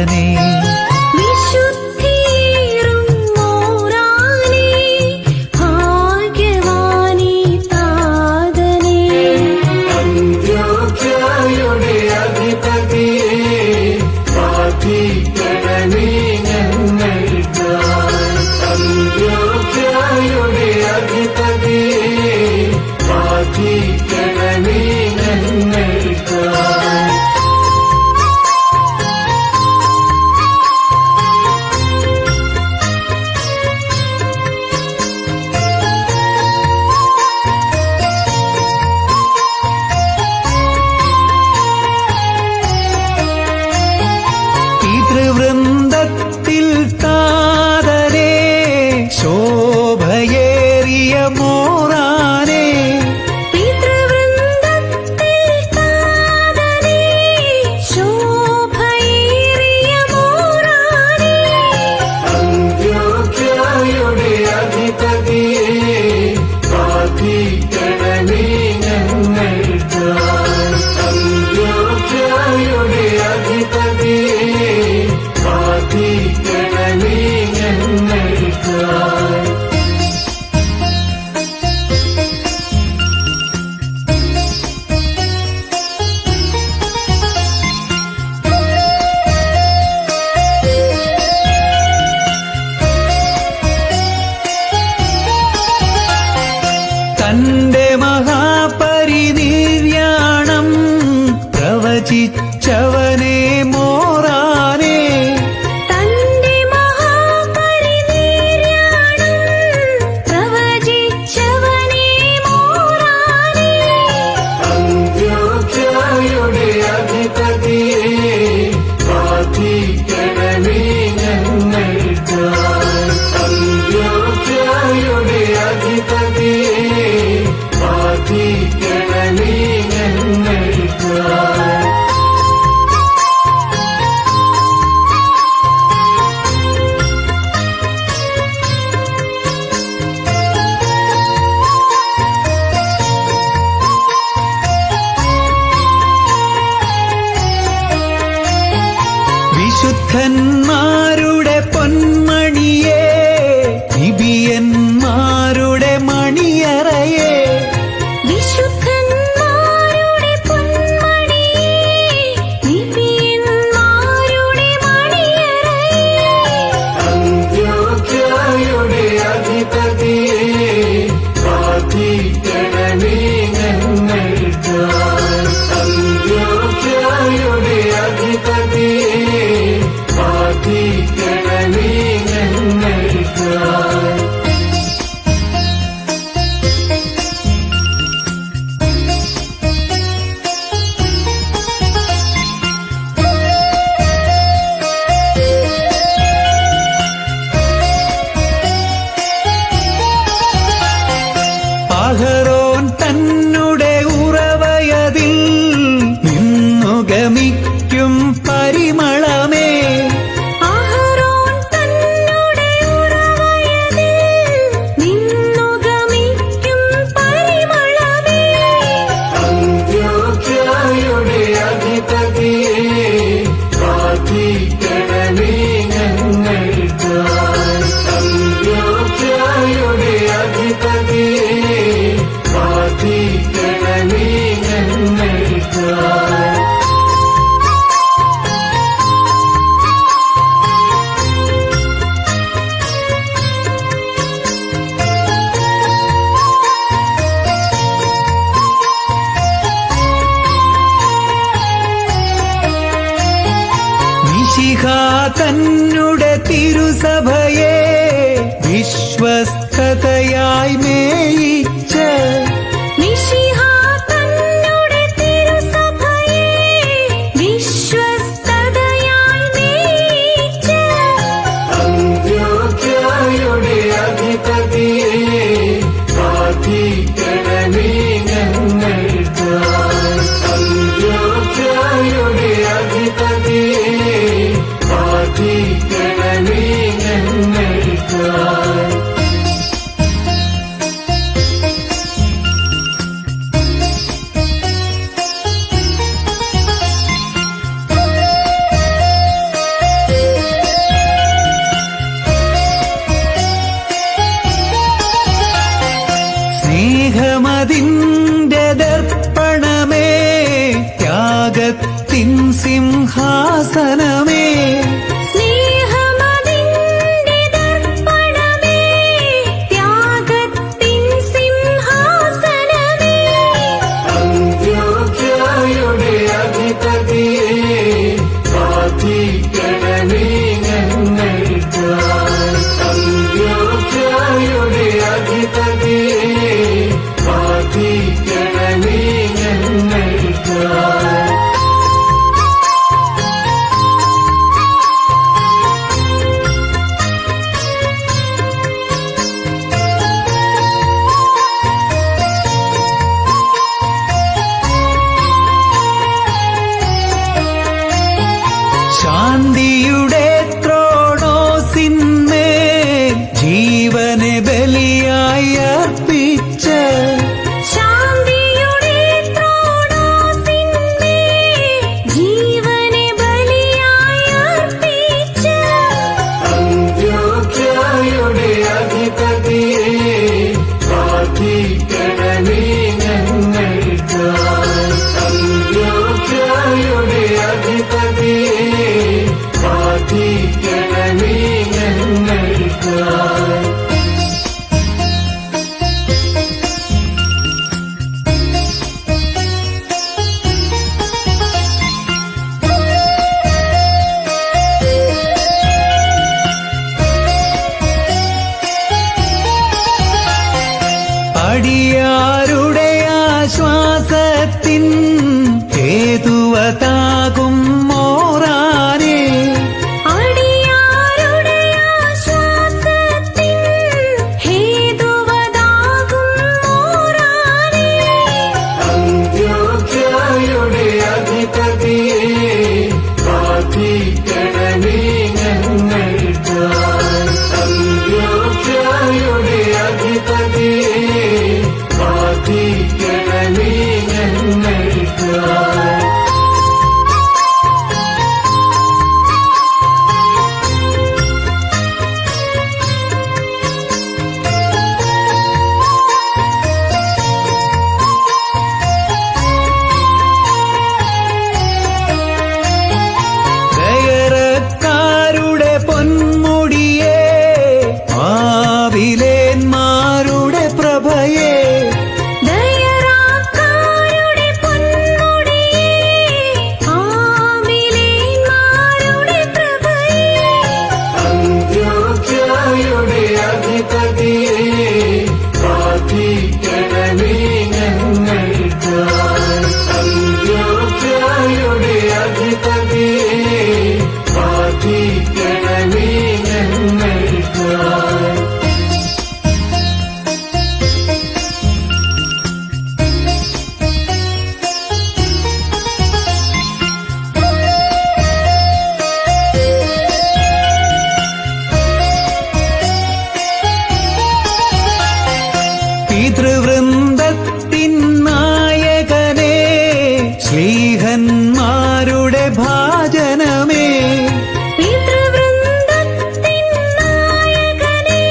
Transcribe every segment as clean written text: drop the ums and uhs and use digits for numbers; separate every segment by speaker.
Speaker 1: നാഥനേ. വൃന്ദത്തിൽ താതരേ ശോഭയേറിയ മോറാനേ.
Speaker 2: പിതൃവൃന്ദത്തിൽ താതരേ ശോഭയേറിയ മോറാനേ.
Speaker 3: അന്ത്യോക്യയുടെ അധിപതിയേ പ്രാർത്ഥിക്കണമേ ഞങ്ങൾക്കായി. അന്ത്യോക്യയുടെ അധിപതിയേ പ്രാർത്ഥിക്കണമേ ഞങ്ങൾക്കായി.
Speaker 1: തന്റെ മഹാപരിനിര്യാണം പ്രവചിച്ചവനേ മോറാനേ.
Speaker 2: തന്റെ മഹാപരിനിര്യാണം പ്രവചിച്ചവനേ മോറാനേ.
Speaker 3: അന്ത്യോക്യയുടെ അധിപതിയേ പ്രാർത്ഥിക്കണമേ ഞങ്ങൾക്കായി. അന്ത്യോക്യയുടെ അധിപതിയേ പ്രാർത്ഥിക്കണമേ ഞങ്ങൾക്കായി.
Speaker 1: വിശുദ്ധന്മാരുടെ പൊന്മണിയേ, നിബിയന്മാരുടെ മണിയറയേ.
Speaker 2: വിശുദ്ധന്മാരുടെ പൊന്മണിയേ, നിബിയന്മാരുടെ മണിയറയേ.
Speaker 3: അന്ത്യോക്യയുടെ അധിപതിയേ പ്രാർത്ഥിക്കണമേ ഞങ്ങൾക്കായി. അന്ത്യോക്യയുടെ അധിപതിയേ പ്രാർത്ഥിക്കണമേ ഞങ്ങൾക്കായി.
Speaker 1: അഹരോൻ തന്നുടെ ഉറവയതിൽ നിന്നു ഗമിക്കും പരിമളമേ.
Speaker 2: അഹരോൻ തന്നുടെ ഉറവയതിൽ നിന്നു ഗമിക്കും പരിമളമേ.
Speaker 3: അന്ത്യോക്യയുടെ അധിപതിയേ പ്രാർത്ഥിക്കണമേ ഞങ്ങൾക്കായി. അന്ത്യോക്യയുടെ അധിപതിയേ പ്രാർത്ഥിക്കണമേ ഞങ്ങൾക്കായി.
Speaker 1: മിശിഹ തന്നുടെ തിരുസഭയെ വിശ്വസ്തതയായി മേയിച്ച.
Speaker 2: മിശിഹ തന്നുടെ തിരുസഭയെ വിശ്വസ്തതയായി മേയിച്ച.
Speaker 3: അന്ത്യോക്യയുടെ അധിപതിയേ പ്രാർത്ഥിക്കണമേ ഞങ്ങൾക്കായി. അന്ത്യോക്യയുടെ അധിപതിയേ പ്രാർത്ഥിക്കണമേ ഞങ്ങൾക്കായി.
Speaker 1: ശാന്തിയുടെ ത്രോണോസിന്മേൽ ജീവനെ ബലിയായി അർപ്പിച്ച
Speaker 2: ശാന്തിയുടെ ത്രോണോസിന്മേൽ ജീവനെ ബലിയായി അർപ്പിച്ച
Speaker 3: അന്ത്യോക്യയുടെ അധിപതിയെ പ്രാർത്ഥിക്കണമേ ഞങ്ങൾക്കായി. അന്ത്യോക്യയുടെ അധിപതിയെ പ്രാർത്ഥിക്കണമേ ഞങ്ങൾക്കായി.
Speaker 1: അടിയാരുടെ ആശ്വാസത്തിൻ ഹേതുവതാകും മോറാനേ
Speaker 2: അടിയാരുടെ ആശ്വാസത്തിൻ ഹേതുവതാകും മോറാനേ
Speaker 3: അന്ത്യോക്യയുടെ അധിപതിയെ പ്രാർത്ഥിക്കണമേ ഞങ്ങൾക്കായി. അന്ത്യോക്യയുടെ അധിപതിയെ പ്രാർത്ഥിക്കണമേ ഞങ്ങൾക്കായി.
Speaker 1: ദയറക്കാരുടെ പൊന്മുടിയേ ആവിലേന്മാരുടെ പ്രഭയേ
Speaker 2: ദയറാക്കാരുടെ പൊന്മുടിയേ ആവിലേന്മാരുടെ പ്രഭയേ
Speaker 3: അന്ത്യോക്യയുടെ അധിപതിയെ പ്രാർത്ഥിക്കണമേ ഞങ്ങൾക്കായി. അന്ത്യോക്യയുടെ അധിപതിയെ പ്രാർത്ഥിക്കണമേ ഞങ്ങൾക്കായി.
Speaker 1: പിതൃവൃന്ദത്തിൻ നായകനേ ശ്ലീഹന്മാരുടെ ഭാജനമേ
Speaker 2: പിതൃവൃന്ദത്തിൻ നായകനേ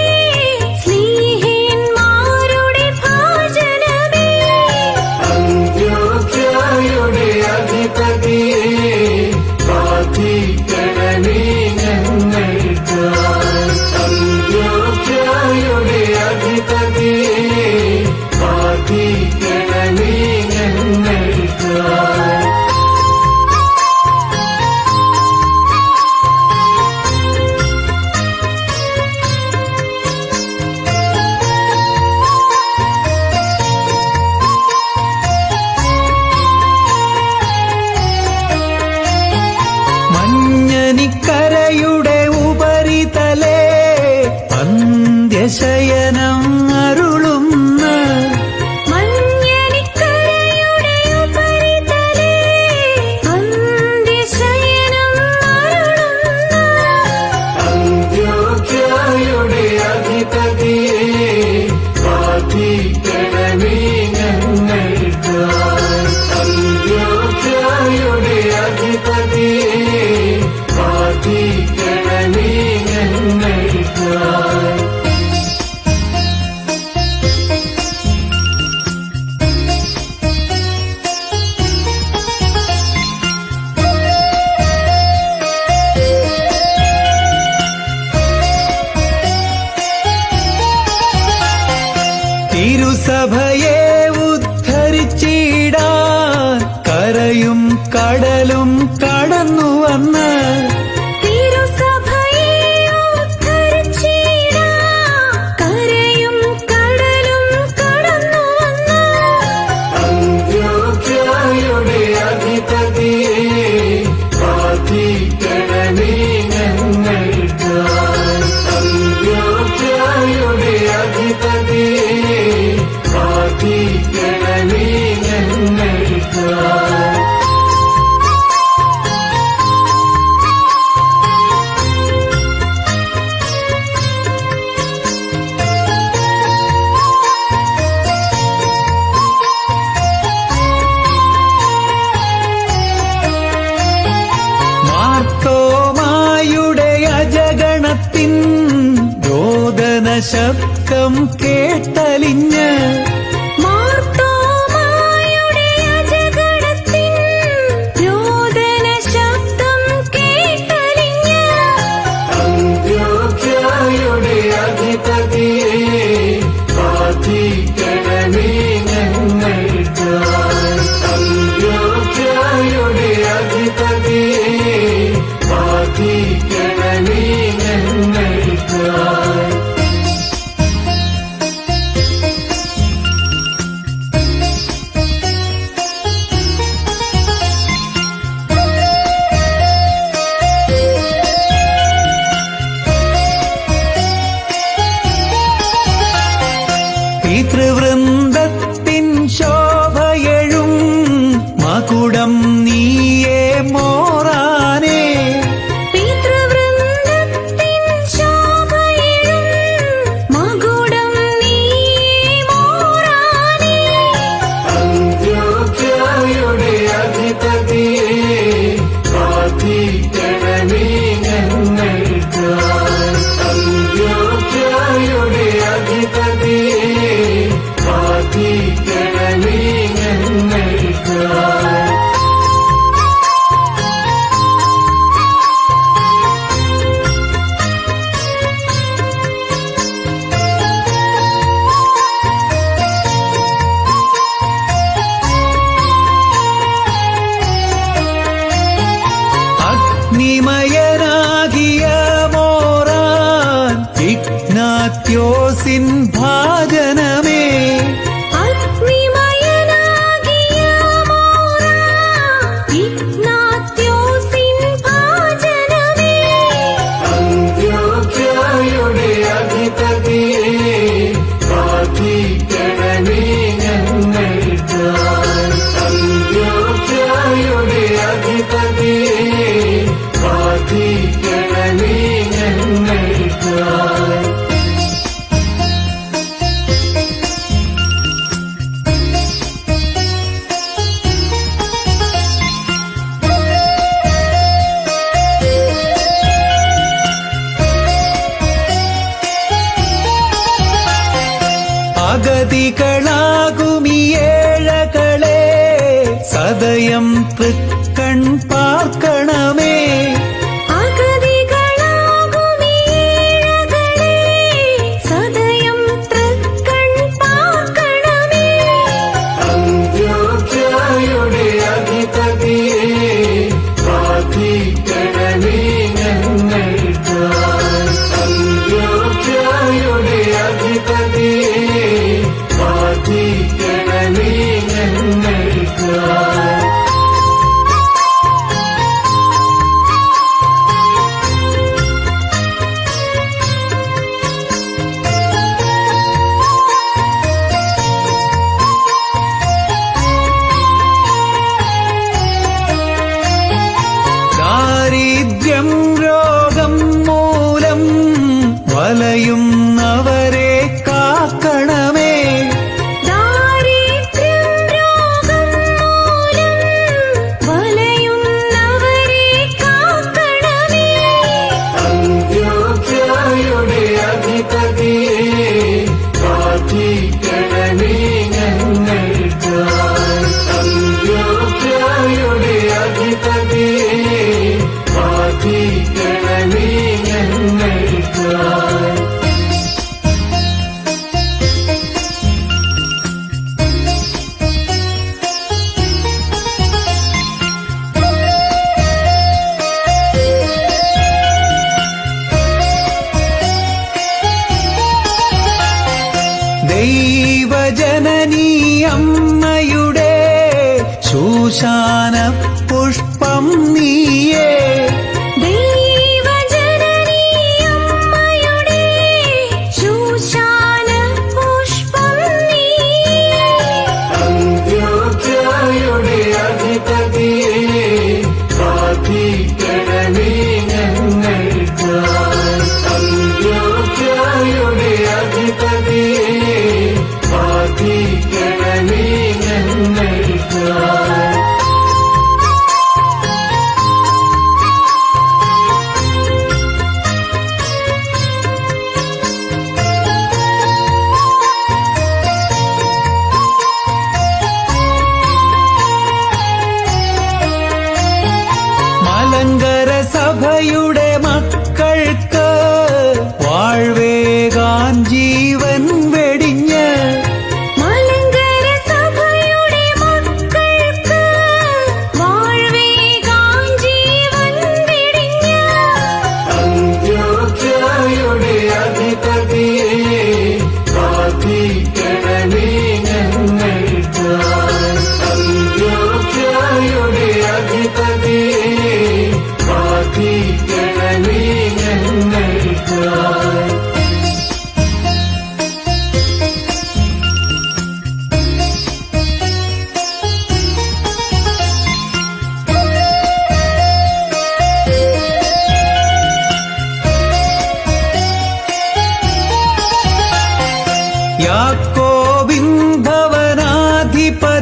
Speaker 2: സ്നേഹന്മാരുടെ ഭാജനമേ
Speaker 3: അന്ത്യോക്യയുടെ അധിപതിയെ പ്രാർത്ഥിക്കണമേ ഞങ്ങൾക്കായി. അന്ത്യോക്യയുടെ അധിപതിയെ പ്രാർത്ഥിക്കണമേ ഞങ്ങൾക്കായി.
Speaker 1: മഞ്ഞനിക്കരയുടെ ഉപരിതലേ അന്ത്യശയനം അരുളുന്ന
Speaker 2: മഞ്ഞനിക്കരയുടെ ഉപരിതലേ അന്ത്യശയനം അരുളുന്ന
Speaker 3: അന്ത്യോക്യയുടെ അധിപതിയെ പ്രാർത്ഥിക്കണമേ ഞങ്ങൾക്കായി. അന്ത്യോക്യയുടെ അധിപതിയെ പ്രാർത്ഥിക്കണമേ ഞങ്ങൾക്കായി.
Speaker 1: തിരുസഭയെ ഉദ്ധരിച്ചിടാൻ കരയും കടലും കടന്നു വന്ന്
Speaker 2: തിരുസഭയെ ഉദ്ധരിച്ചിടാൻ കരയും കടലും കടന്നു വന്ന
Speaker 3: അന്ത്യോക്യയുടെ അധിപതിയെ പ്രാർത്ഥിക്കണമേ ഞങ്ങൾക്കായി. അന്ത്യോക്യയുടെ അധിപതിയെ പ്രാർത്ഥിക്കണമേ
Speaker 1: ശബ്ദം കേട്ടലിഞ്ഞ്
Speaker 2: മാർത്തോമായുടെ അജഗണത്തിൻ രോദന ശബ്ദം കേട്ടലിഞ്ഞ്
Speaker 3: അന്ത്യോഖ്യയുടെ അധിപതിയെ പ്രാർത്ഥിക്കണമേ ഞങ്ങൾക്കായി. അന്ത്യോഖ്യയുടെ അധിപതിയെ പ്രാർത്ഥിക്കണമേ ഞങ്ങൾക്കായി.
Speaker 1: പിതൃവൃന്ദത്തിൻ ശോഭയഴും മകുടം നീയേ മോറാനേ.
Speaker 2: പിതൃവൃന്ദത്തിൻ ശോഭയഴും മകുടം നീയേ മോറാനേ.
Speaker 3: അന്ത്യോഖ്യയുടെ അധിപതിയെ പ്രാർത്ഥിക്കണമേ ഞങ്ങൾക്കായി. അന്ത്യോഖ്യയുടെ അധിപതിയെ പ്രാർത്ഥിക്കണമേ ഞങ്ങൾക്കായി.
Speaker 1: അഗ്നിമയനാകിയ മോറാൻ ഇഗ്നാത്യോസിൻ ഭാജനമേ.
Speaker 2: അഗ്നിമയനാകിയ മോറാൻ ഇഗ്നാത്യോസിൻ ഭാജനമേ.
Speaker 3: അന്ത്യോഖ്യയുടെ അധിപതിയെ പ്രാർത്ഥിക്കണമേ ഞങ്ങൾക്കായി. അന്ത്യോഖ്യയുടെ അധിപതിയെ പ്രാർത്ഥിക്കണമേ ഞങ്ങൾക്കായി.
Speaker 1: അഗതികളാകുമിയേഴകളെ സദയം തൃക്കൺ പാർക്കണമേ.
Speaker 2: അഗതികളാകുമീഴകളെ സദയം തൃക്കൺ പാർക്കണമേ.
Speaker 3: അന്ത്യോഖ്യയുടെ അധിപതിയെ പ്രാർത്ഥിക്കണമേ ഞങ്ങൾക്കായി. അന്ത്യോഖ്യയുടെ അധിപതിയെ പ്രാർത്ഥിക്കണമേ ഞങ്ങൾക്കായി.
Speaker 1: ദാരിദ്ര്യം രോഗം മൂലം വലയുന്നവരെ കാക്കണമേ.
Speaker 2: ദാരിദ്ര്യം രോഗം മൂലം വലയുന്നവരെ കാക്കണമേ.
Speaker 3: അന്ത്യോഖ്യയുടെ അധിപതിയെ പ്രാർത്ഥിക്കണമേ ഞങ്ങൾക്കായി. അന്ത്യോഖ്യയുടെ അധിപതിയെ പ്രാർത്ഥിക്കണമേ ഞങ്ങൾക്കായി.
Speaker 1: ദൈവജനനീ അമ്മയുടെ ശൂശാന പുഷ്പം നീയേ.
Speaker 2: ദൈവജനനീ അമ്മയുടെ ശൂശാന പുഷ്പം നീയേ.
Speaker 3: അന്ത്യോഖ്യയുടെ അധിപതിയെ പ്രാർത്ഥിക്കണമേ ഞങ്ങൾക്കായി. അന്ത്യോഖ്യയുടെ അധിപതിയെ പ്രാർത്ഥിക്കണമേ ഞങ്ങൾക്കായി.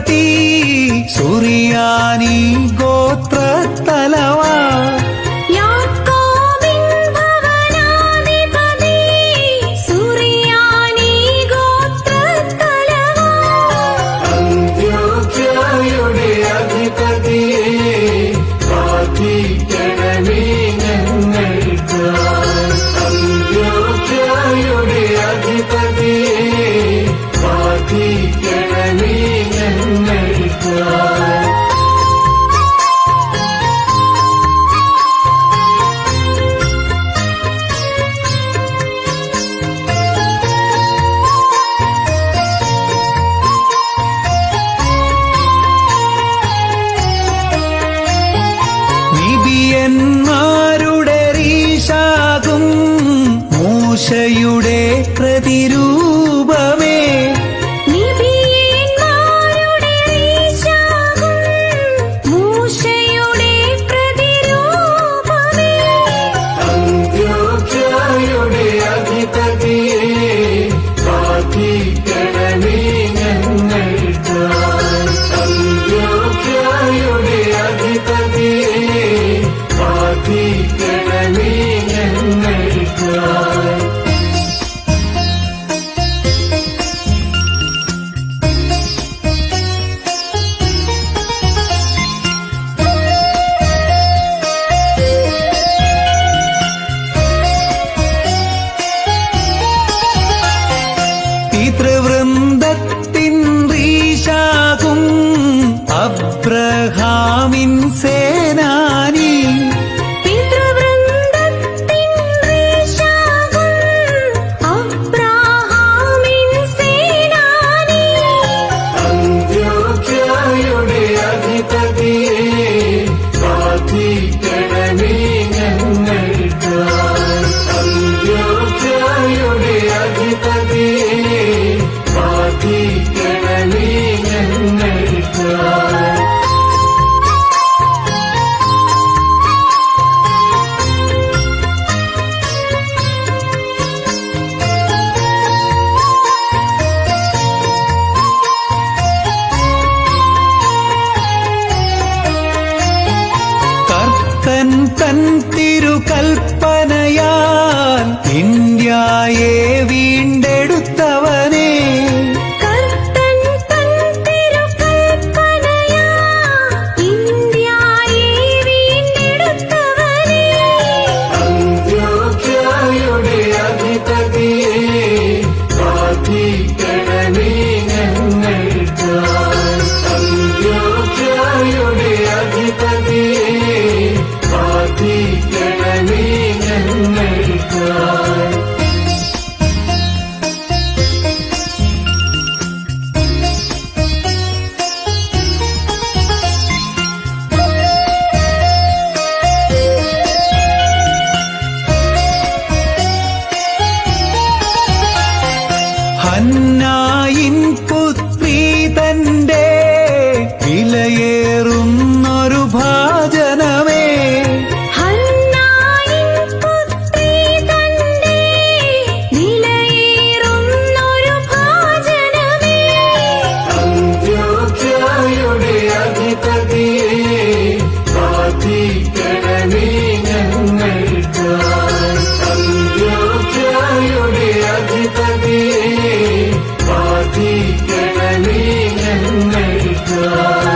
Speaker 1: അധിപതി സുറിയാനി ഗോത്രത്തലവാ
Speaker 2: യാക്കോബിൻ ഭവനാധിപതി സുറിയാനി ഗോത്രത്തലവാ
Speaker 3: അന്ത്യോഖ്യയുടെ അധിപതിയെ പ്രാർത്ഥിക്കണമേ ഞങ്ങൾക്കായി. അന്ത്യോഖ്യയുടെ അധിപതിയെ പ്രാർത്ഥിക്കണമേ ഞങ്ങൾക്കായി.
Speaker 1: നിബിയന്മാരുടെ റീശാകും മൂശയുടെ പ്രതിരൂപമേ
Speaker 2: നിബിയന്മാരുടെ റീശാകും മൂശയുടെ പ്രതിരൂപമേ
Speaker 3: അന്ത്യോഖ്യയുടെ അധിപതിയെ പ്രാർത്ഥിക്കണമേ ഞങ്ങൾക്കായി. അന്ത്യോഖ്യയുടെ അധിപതിയെ പ്രാർത്ഥിക്കണമേ ഞങ്ങൾക്കായി.
Speaker 1: പിതൃവൃന്ദത്തിൻ റീശാകും അബ്രഹാമിൻ സേനാനി
Speaker 2: പിതൃവൃന്ദത്തിൻ റീശാകും അബ്രഹാമിൻ സേനാനി
Speaker 3: അന്ത്യോഖ്യയുടെ അധിപതിയെ പ്രാർത്ഥിക്കണമേ ഞങ്ങൾക്കായി. അന്ത്യോഖ്യയുടെ അധിപതിയെ പ്രാർത്ഥിക്കണമേ ഞങ്ങൾക്കായി.
Speaker 1: കർത്തൻ തൻ തിരുകൽപ്പനയാൽ ഇന്ത്യയെ വീണ്ടെടുത്തവനേ
Speaker 2: കർത്തൻ തൻ തിരുകൽപ്പനയാ ഇന്ത്യയെ വീണ്ടെടുത്തവനേ
Speaker 3: അന്ത്യോഖ്യയുടെ അധിപതിയെ പ്രാർത്ഥിക്കണമേ ഞങ്ങൾക്കായി. അന്ത്യോഖ്യയുടെ അധിപതിയെ പ്രാർത്ഥിക്കണമേ ഞങ്ങൾക്കായി.
Speaker 1: ഹന്നായിൻ പുത്രി തന്റെ വിലയേറുന്നൊരു ഭാജനമേ
Speaker 2: ഹന്നായിൻ പുത്രി തന്റെ വിലയേറുന്നൊരു ഭാജനമേ
Speaker 3: അന്ത്യോഖ്യയുടെ അധിപതിയെ പ്രാർത്ഥിക്കണമേ ഞങ്ങൾക്കായി. അന്ത്യോഖ്യയുടെ അധിപതിയെ പ്രാർത്ഥിക്കണമേ ഞങ്ങൾക്കായി.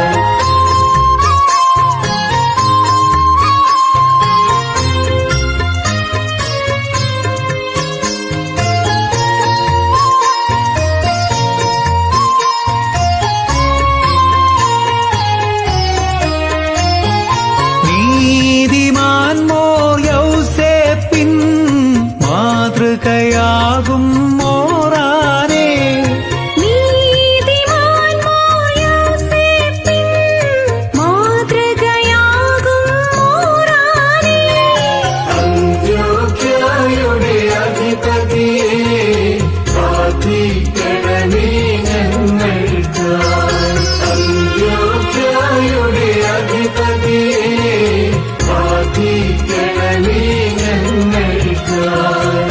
Speaker 1: നീതിമാൻ മോർ യൗസേപ്പിൻ മാതൃകയാകും മോറാനേ
Speaker 2: നീതിമാൻ മോർ യോസേപ്പിൻ മാതൃകയാകും മോറാനേ
Speaker 3: അന്ത്യോഖ്യയുടെ അധിപതിയെ പ്രാർത്ഥിക്കണമേ ഞങ്ങൾക്കായി. അന്ത്യോഖ്യയുടെ അധിപതിയെ പ്രാർത്ഥിക്കണമേ ഞങ്ങൾക്കായി.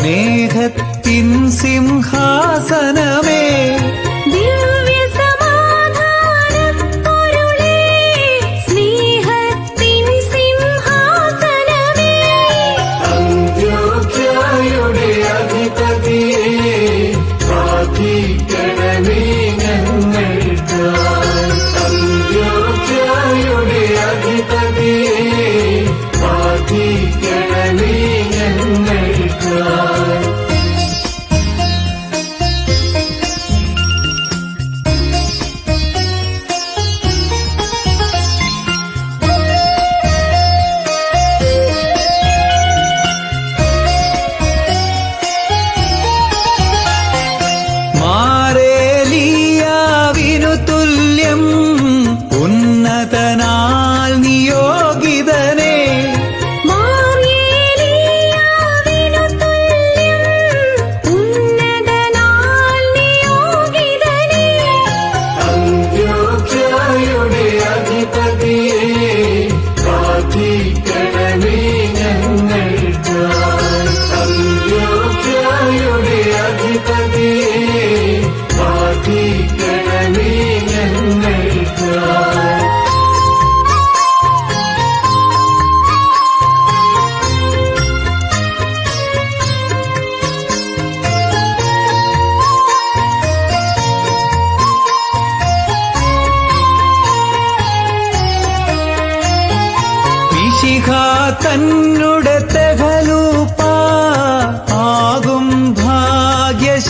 Speaker 1: സ്നേഹത്തിൻ സിംഹാസനമേ
Speaker 2: ദിവ്യസമാധാനപ്പൊരുളേ, സ്നേഹത്തിൻ സിംഹാസനമേ,
Speaker 3: അന്ത്യോഖ്യയുടെ അധിപതിയെ പ്രാർത്ഥിക്കണമേ ഞങ്ങൾക്കായി. അന്ത്യോഖ്യയുടെ അധിപതിയെ പ്രാർത്ഥിക്കണമേ ഞങ്ങൾക്കായി.
Speaker 1: മാരേലിയാവിനു തുല്യം ഉന്നതനാൽ നിയോഗിതനേ
Speaker 2: മാർയേലിയാവിനു തുല്യം ഉന്നതനാൽ നിയോഗിതനേ,
Speaker 3: അന്ത്യോഖ്യയുടെ അധിപതിയെ പ്രാർത്ഥിക്കണമേ ഞങ്ങൾക്കായി. അന്ത്യോഖ്യയുടെ അധിപതിയെ പ്രാർത്ഥിക്കണമേ ഞങ്ങൾക്കായി.
Speaker 1: മിശിഹ തന്നുടെ തെഹലൂപ്പ ആകും ഭാഗ്യശാലിയെ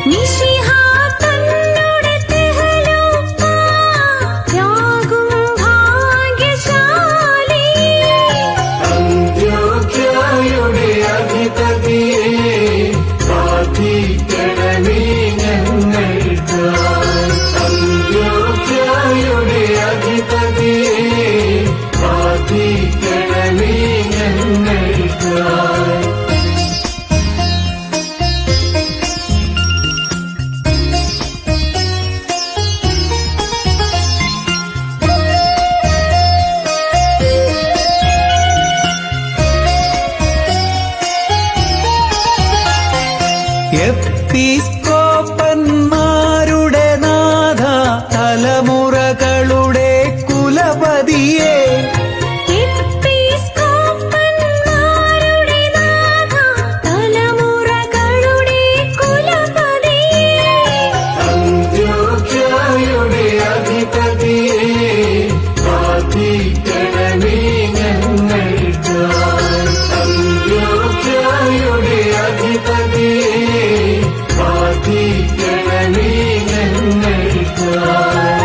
Speaker 2: മിശിഹ തന്നുടെ തെഹലൂപ്പായാകും ഭാഗ്യശാലിയേ,
Speaker 3: അന്ത്യോഖ്യയുടെ അധിപതിയെ പ്രാർത്ഥിക്കണമേ ഞങ്ങൾക്കായി. അന്ത്യോഖ്യയുടെ അധിപതിയെ പ്രാർത്ഥിക്കണമേ ഞങ്ങൾക്കായി.
Speaker 1: എപ്പിസ്കോപ്പന്മാരുടെ നാഥ തലമുറകളുടെ കുലപതിയെ
Speaker 2: എപ്പിസ്കോപ്പന്മാരുടെ നാഥ, തലമുറകളുടെ കുലപതിയേ,
Speaker 3: അന്ത്യോഖ്യയുടെ അധിപതിയെ പ്രാർത്ഥിക്കണമേ ഞങ്ങൾക്കായി. അന്ത്യോഖ്യയുടെ അധിപതിയെ പ്രാർത്ഥിക്കണമേ ഞങ്ങൾക്കായി.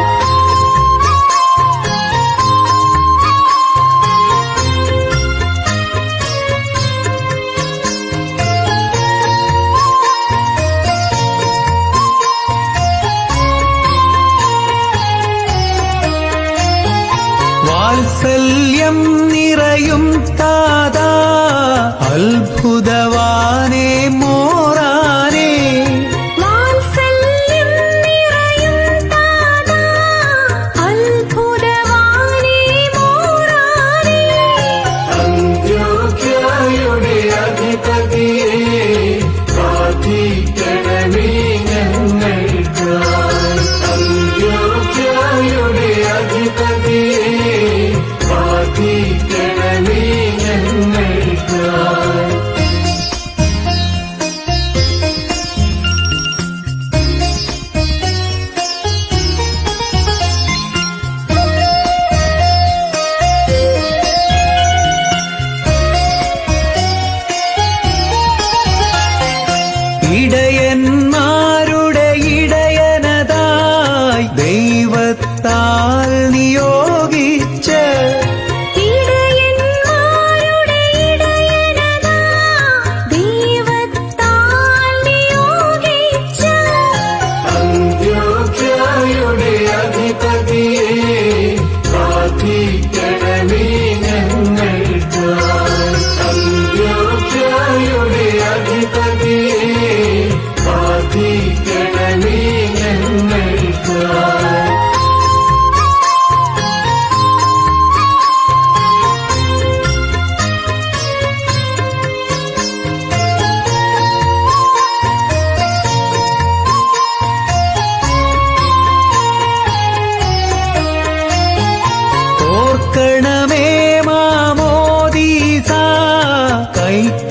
Speaker 1: വാത്സല്യം നിറയും താതാ അത്ഭുതവാനേ മോറാനേ
Speaker 2: വാത്സല്യം നിറയും താതാ, അത്ഭുതവാനേ മോറാനേ,
Speaker 3: അന്ത്യോഖ്യയുടെ അധിപതിയെ പ്രാർത്ഥിക്കണമേ ഞങ്ങൾക്കായി. അന്ത്യോഖ്യയുടെ അധിപതിയെ പ്രാർത്ഥിക്കണമേ ഞങ്ങൾക്കായി.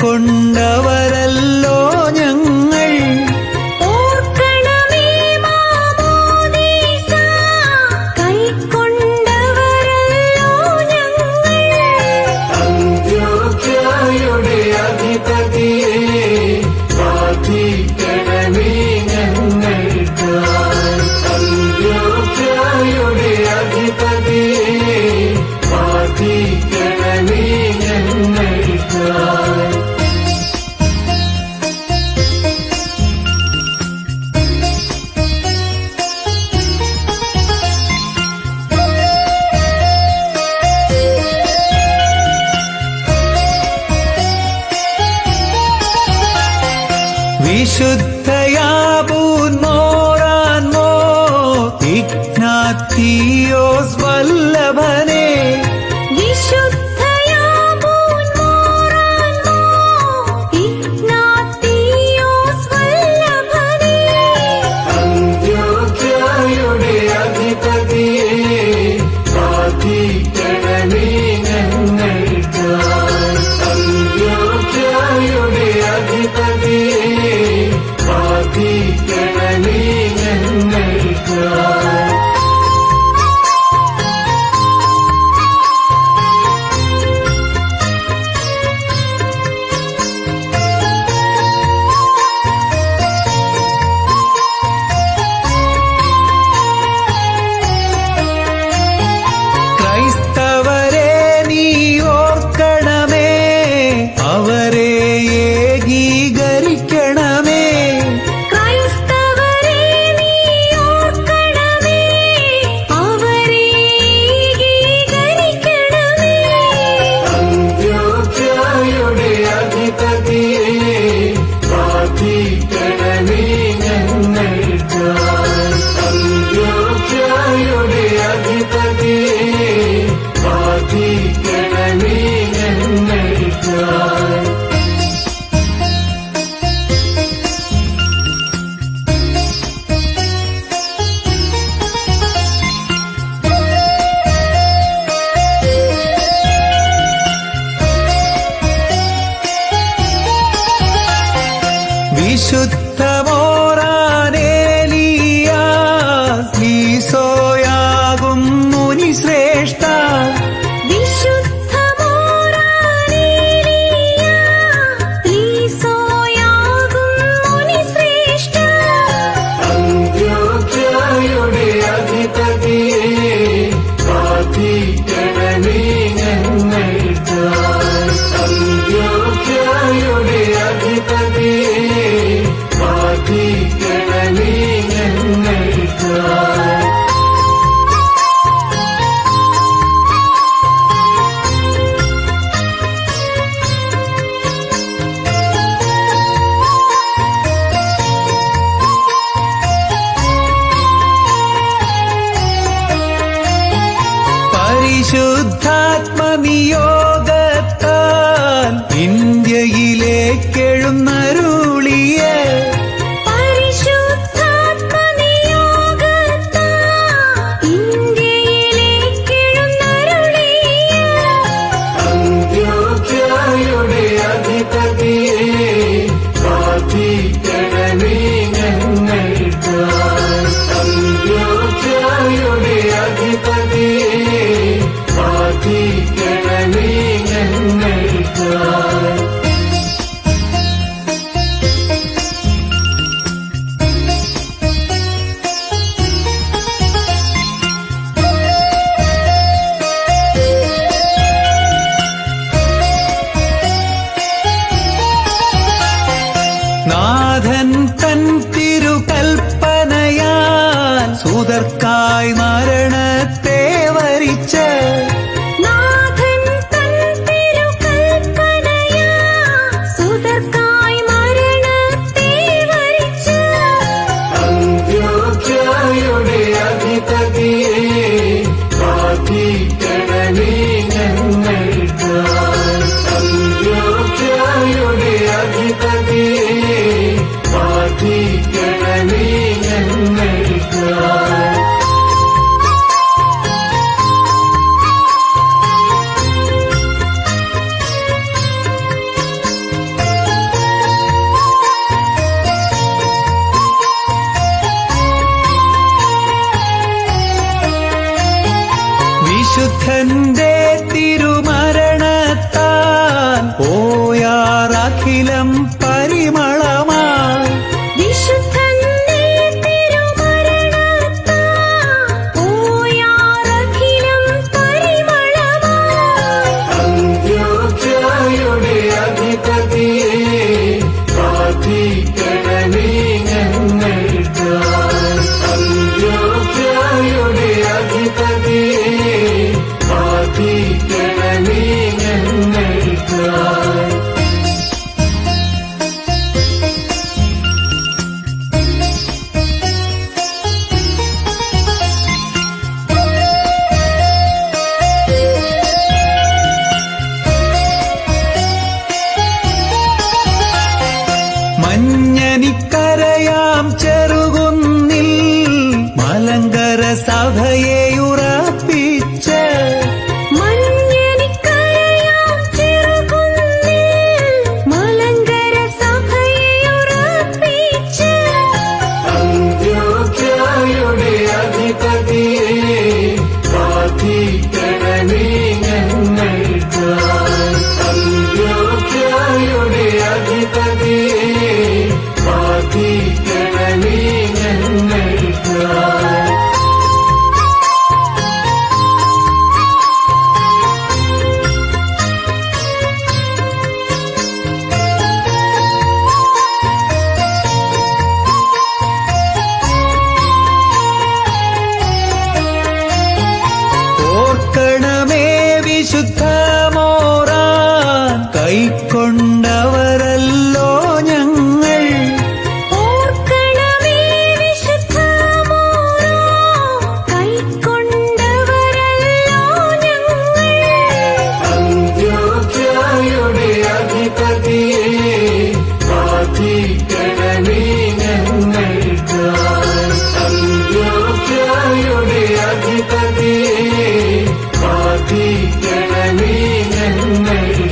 Speaker 1: കൈക്കൊണ്ടവരല്ലോ ഞങ്ങൾ.
Speaker 2: ഓർക്കണമേ മാമോദീസ കൈക്കൊണ്ടവരല്ലോ ഞങ്ങൾ.
Speaker 3: അന്ത്യോക്യയുടെ അധിപതിയെ പ്രാർത്ഥിക്കണമേ ഞങ്ങൾക്കായി. അന്ത്യോക്യയുടെ അധിപതിയെ പ്രാർത്ഥിക്കണമേ ഞങ്ങൾക്കായി.
Speaker 1: വിശുദ്ധയാബൂൻ മോറാൻമോ ഇഗ്നാത്തിയോസ് വല്ലഭനെ.
Speaker 2: വിശുദ്ധയാബൂൻ മോറാൻമോ ഇഗ്നാത്തിയോസ് വല്ലഭനെ.
Speaker 3: അന്ത്യോക്യയുടെ അധിപതിയെ പ്രാർത്ഥിക്കണമേ ഞങ്ങൾക്കായി. അന്ത്യോക്യയുടെ അധിപതിയെ പ്രാർത്ഥിക്കണമേ ഞങ്ങൾക്കായി.
Speaker 1: ക്രൈസ്തവരെ നീ ഓർക്കണമേ, അവരെ ഏകീകരിക്കണമേ.
Speaker 2: ക്രൈസ്തവരെ നീ ഓർക്കണമേ, അവരെ ഏകീകരിക്കണമേ.
Speaker 3: അന്ത്യോക്യയുടെ അധിപതിയെ പ്രാർത്ഥിക്കണമേ ഞങ്ങൾക്കായി. അന്ത്യോക്യയുടെ അധിപതിയെ പ്രാർത്ഥിക്കണമേ ഞങ്ങൾക്കായി.
Speaker 1: വിശുദ്ധ മോറാനേലിയാസ് ഈശോയാകും മുനിശ്രേഷ്ഠ.
Speaker 2: വിശുദ്ധ മോറാനേലിയ ഈശോയാകും മുനിശ്രേഷ്ഠ.
Speaker 3: അന്ത്യോക്യയുടെ അധിപതിയെ പ്രാർത്ഥിക്കണമേ ഞങ്ങൾക്കായി. അന്ത്യോക്യയുടെ അധിപതിയെ പ്രാർത്ഥിക്കണമേ ഞങ്ങൾക്കായി.
Speaker 1: പരിശുദ്ധാത്മനിയോഗത്താൽ ഇന്ത്യയിലേക്കെഴുന്നരുളിയ
Speaker 2: പരിശുദ്ധാത്മനിയോഗത്താൽ ഇന്ത്യയിലേക്കെഴുന്നരുളിയ
Speaker 3: അന്ത്യോക്യയുടെ അധിപതിയെ പ്രാർത്ഥിക്കണമേ ഞങ്ങൾക്കായി. അന്ത്യോക്യയുടെ അധിപതിയെ പ്രാർത്ഥിക്കണമേ ഞങ്ങൾക്കായി.
Speaker 1: നാഥൻ തൻ തിരുകൽപ്പനയാൽ സൂതർക്കായി മരണത്തെ വരിച്ച.
Speaker 2: നാഥൻ തൻ തിരുകൽപ്പനയാ സുതർക്കായി മരണത്തെ വരിച്ച.
Speaker 3: അന്ത്യോക്യയുടെ അധിപതിയെ പ്രാർത്ഥിക്കണമേ ഞങ്ങൾക്കായി. അന്ത്യോക്യയുടെ അധിപതിയെ പ്രാർത്ഥിക്കണമേ ഞങ്ങൾക്കായി. അധിപതിയെ പ്രാർത്ഥിക്കണമേ ഞങ്ങൾക്കായി. അന്ത്യോഖ്യയുടെ അധിപതിയെ പ്രാർത്ഥിക്കണമേ ഞങ്ങൾക്കായി.
Speaker 1: മഞ്ഞനിക്കരയാം ചെറുകുന്നിൽ മലങ്കര സഭയെ ഉറപ്പിച്ച
Speaker 2: മഞ്ഞനിക്കരയാം ചെറുകുന്നിൽ മലങ്കര സഭയെ ഉറപ്പിച്ച
Speaker 3: അന്ത്യോഖ്യയുടെ അധിപതിയെ പ്രാർത്ഥിക്കണമേ ഞങ്ങൾക്കായി. അന്ത്യോഖ്യയുടെ അധിപതിയെ പ്രാർത്ഥിക്കണമേ ഞങ്ങൾക്കായി.
Speaker 1: ഓർക്കണമേ വിശുദ്ധ മോറാൻ കൈക്കൊണ്ടവരല്ലോ ഞങ്ങൾ.
Speaker 2: ഓർക്കണമേ വിശുദ്ധ മോറാ കൈക്കൊണ്ടവരല്ലോ ഞങ്ങൾ.
Speaker 3: അന്ത്യോഖ്യയുടെ അധിപതിയെ പ്രാർത്ഥിക്കണമേ ഞങ്ങൾക്കായി. അന്ത്യോഖ്യയുടെ അധിപതിയെ പ്രാർത്ഥിക്കണമേ ഞങ്ങൾക്കായി.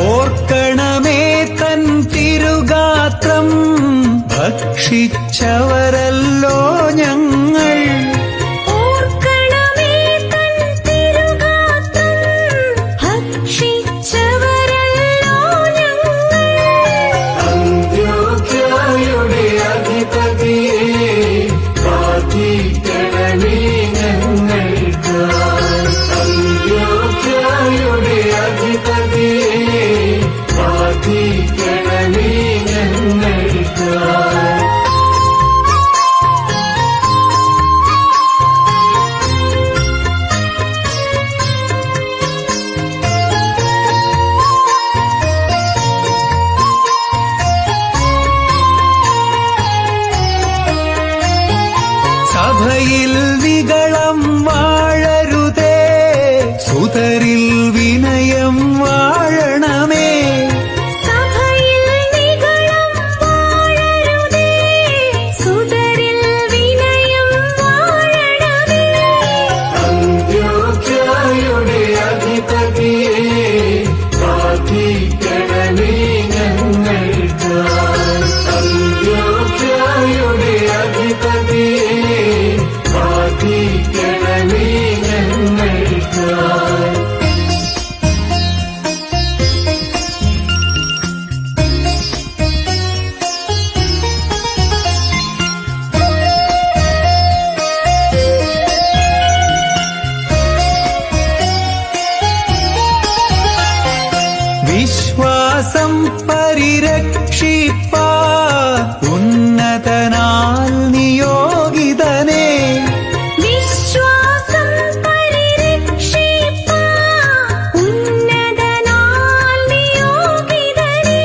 Speaker 1: ഓർക്കണമേ തൻ തിരുഗാത്രം ഭക്ഷിച്ചവരല്ലോ ഞങ്ങൾ.
Speaker 2: ഓർക്കണമേ തൻ തിരുഗാത്രം ഭക്ഷിച്ചവരല്ലോ ഞങ്ങൾ.
Speaker 3: അന്ത്യോഖ്യയുടെ അധിപതിയെ പ്രാർത്ഥിക്കണമേ ഞങ്ങൾക്കായി. അന്ത്യോഖ്യയുടെ അധിപതിയെ പ്രാർത്ഥിക്കണമേ ഞങ്ങൾക്കായി.
Speaker 1: സഭയിൽ വികളം വാഴരുതേ, സുതരിൽ വിനയം വാഴണമേ.
Speaker 2: സഭയിൽ നിഗളം വാഴരുതേ, സുതരിൽ വിനയം വാഴണമേ.
Speaker 3: അന്ത്യോഖ്യയുടെ അധിപതിയെ പ്രാർത്ഥിക്കണമേ ഞങ്ങൾക്കായി. അന്ത്യോഖ്യയുടെ അധിപതിയെ പ്രാർത്ഥിക്കണമേ ഞങ്ങൾക്കായി.
Speaker 1: വിശ്വാസം പരിരക്ഷിപ്പാൻ ഉന്നതനാൽ നിയോഗിതനേ.
Speaker 2: വിശ്വാസം പരിരക്ഷിപ്പാൻ ഉന്നതനാൽ നിയോഗിതനേ.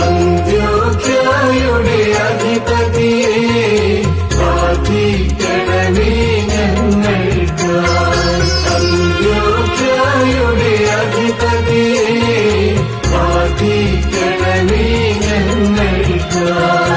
Speaker 3: അന്ത്യോഖ്യയുടെ അധിപതിയെ പ്രാർത്ഥിക്കണമേ ഞങ്ങൾക്കായി. അന്ത്യോഖ്യയുടെ അധിപതിയെ പ്രാർത്ഥിക്കണമേ ഞങ്ങൾക്കായി.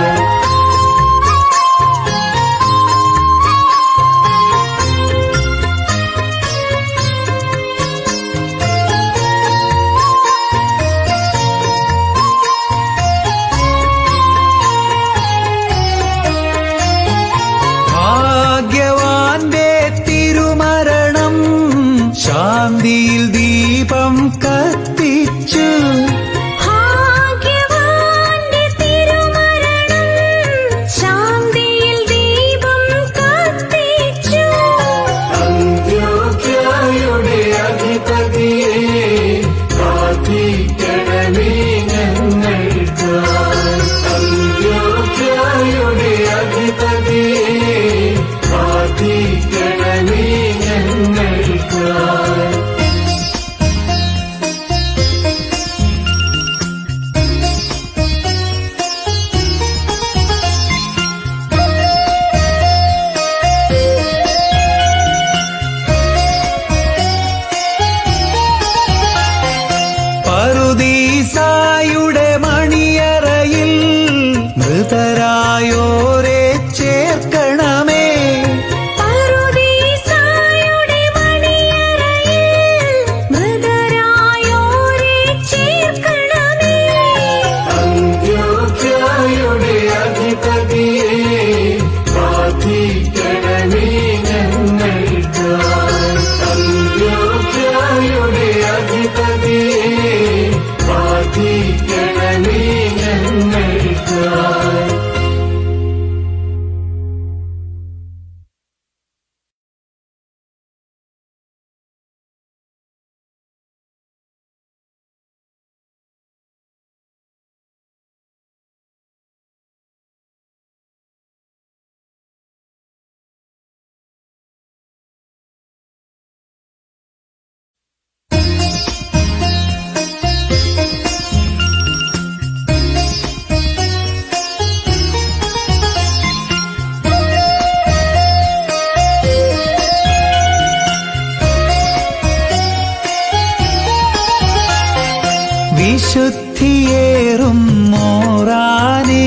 Speaker 1: വിശുദ്ധിയേറും മോറാനേ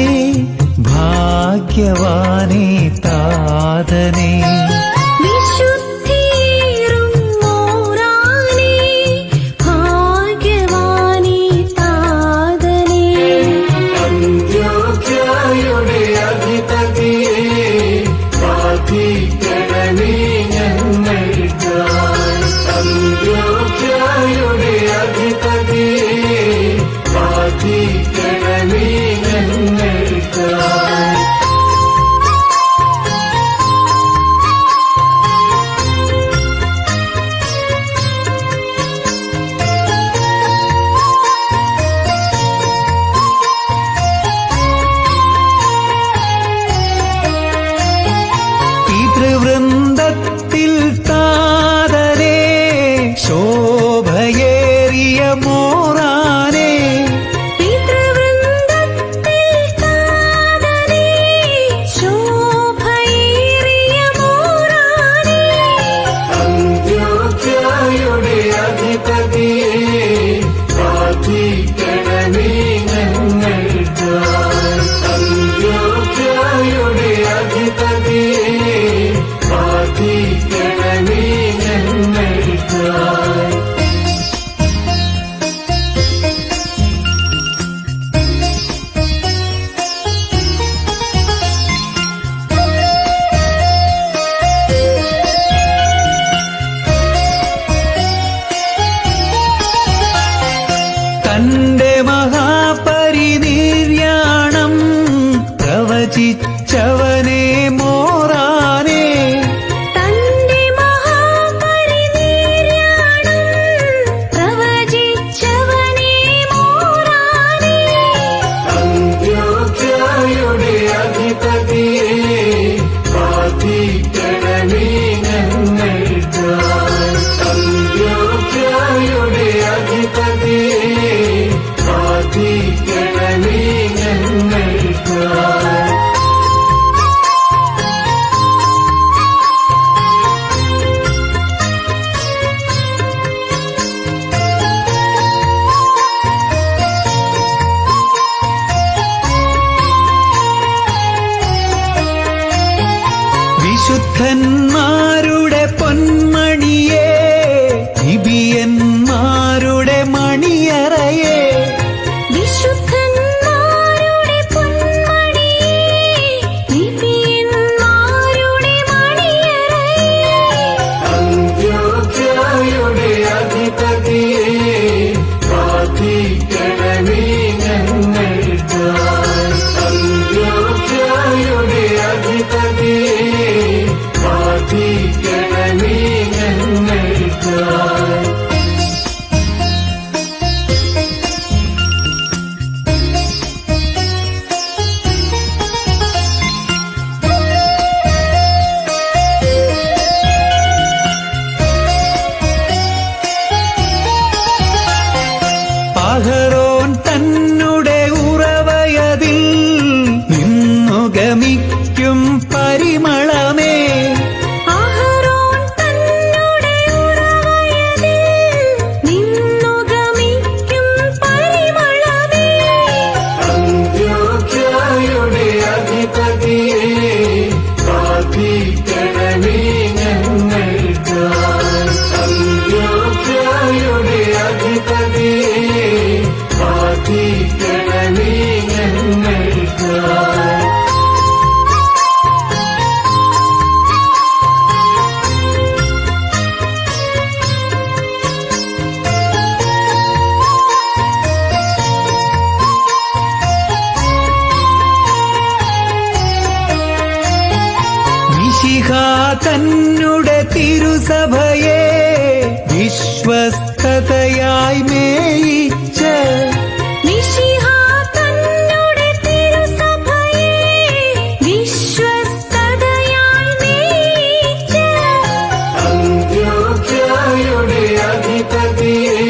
Speaker 1: ഭാഗ്യവാനേ താതനേ
Speaker 2: വിശുദ്ധിയേറും മോറാനേ ഭാഗ്യവാനേ താതനേ
Speaker 3: അന്ത്യോഖ്യയുടെ അധിപതിയെ പ്രാർത്ഥിക്കണമേ ഞങ്ങൾക്കായി. അന്ത്യോഖ്യയുടെ അധിപതിയെ പ്രാർത്ഥിക്കണമേ ഞങ്ങൾക്കായി.
Speaker 1: പിതൃവൃന്ദത്തിൽ താതനേ ശോഭയേറിയ മോറാനേ
Speaker 2: പിതൃവൃന്ദത്തിൽ താതനേ ശോഭയേറിയ മോറാനേ
Speaker 3: അന്ത്യോഖ്യയുടെ അധിപതിയെ പ്രാർത്ഥിക്കണമേ ഞങ്ങൾക്കായി. അന്ത്യോഖ്യയുടെ അധിപതിയെ പ്രാർത്ഥിക്കണമേ ഞങ്ങൾക്കായി.
Speaker 1: തന്റെ മഹാപരിനിര്യാണം പ്രവചിച്ചവനേ മോറാനേ
Speaker 2: തന്റെ മഹാപരിനിര്യാണം പ്രവചിച്ചവനേ മോറാനേ
Speaker 3: അന്ത്യോഖ്യയുടെ അധിപതിയെ പ്രാർത്ഥിക്കണമേ ഞങ്ങൾക്കായി. അന്ത്യോഖ്യയുടെ അധിപതിയെ പ്രാർത്ഥിക്കണമേ ഞങ്ങൾക്കായി.
Speaker 1: വിശുദ്ധന്മാരുടെ പൊന്മണിയേ നിബിയന്മാരുടെ മണിയറയേ
Speaker 2: വിശുദ്ധന്മാരുടെ പൊന്മണിയേ നിബിയന്മാരുടെ മണിയറയേ
Speaker 3: അന്ത്യോഖ്യയുടെ അധിപതിയെ പ്രാർത്ഥിക്കണമേ ഞങ്ങൾക്കായി. അന്ത്യോഖ്യയുടെ അധിപതിയെ പ്രാർത്ഥിക്കണമേ ഞങ്ങൾക്കായി.
Speaker 1: അഹരോൻ തന്നുടെ ഉറവയതിൽ നിന്നു ഗമിക്കും പരിമളമേ
Speaker 2: അഹരോൻ തന്നുടെ ഉറവയതിൽ നിന്നു ഗമിക്കും പരിമളമേ
Speaker 3: അന്ത്യോഖ്യയുടെ അധിപതിയെ പ്രാർത്ഥിക്കണമേ ഞങ്ങൾക്കായി. അന്ത്യോഖ്യയുടെ അധിപതിയെ പ്രാർത്ഥിക്കണമേ ഞങ്ങൾക്കായി.
Speaker 1: മിശിഹാ തന്നുടെ തിരുസഭയെ വിശ്വസ്തതയായി മേയിച്ച
Speaker 2: മിശിഹാ തന്നുടെ തിരുസഭയെ വിശ്വസ്തതയായി മേയിച്ച
Speaker 3: അന്ത്യോഖ്യയുടെ അധിപതിയെ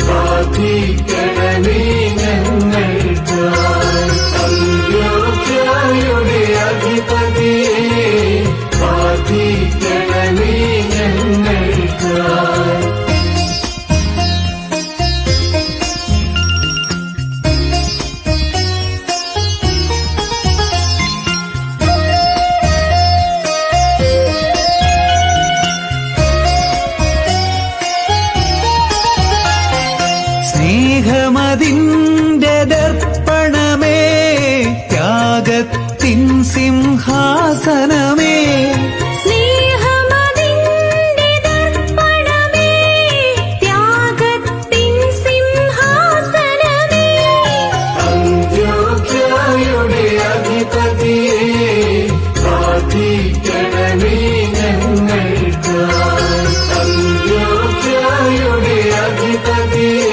Speaker 3: പ്രാർത്ഥിക്കണമേ ഞങ്ങൾക്കായി. അന്ത്യോഖ്യയുടെ അധിപതിയെ പ്രാർത്ഥിക്കണമേ ഞങ്ങൾക്കായി.
Speaker 1: സ്നേഹമതിന്റെ ദർപ്പണമേ ത്യാഗത്തിൻ സിംഹാസനമേ
Speaker 2: സ്നേഹമതിന്റെ ദർപ്പണമേ ത്യാഗത്തിൻ സിംഹാസനമേ
Speaker 3: അന്ത്യോഖ്യയുടെ അധിപതിയെ പ്രാർത്ഥിക്കണമേ ഞങ്ങൾക്കായി അന്ത്യോഖ്യയുടെ അധിപതിയെ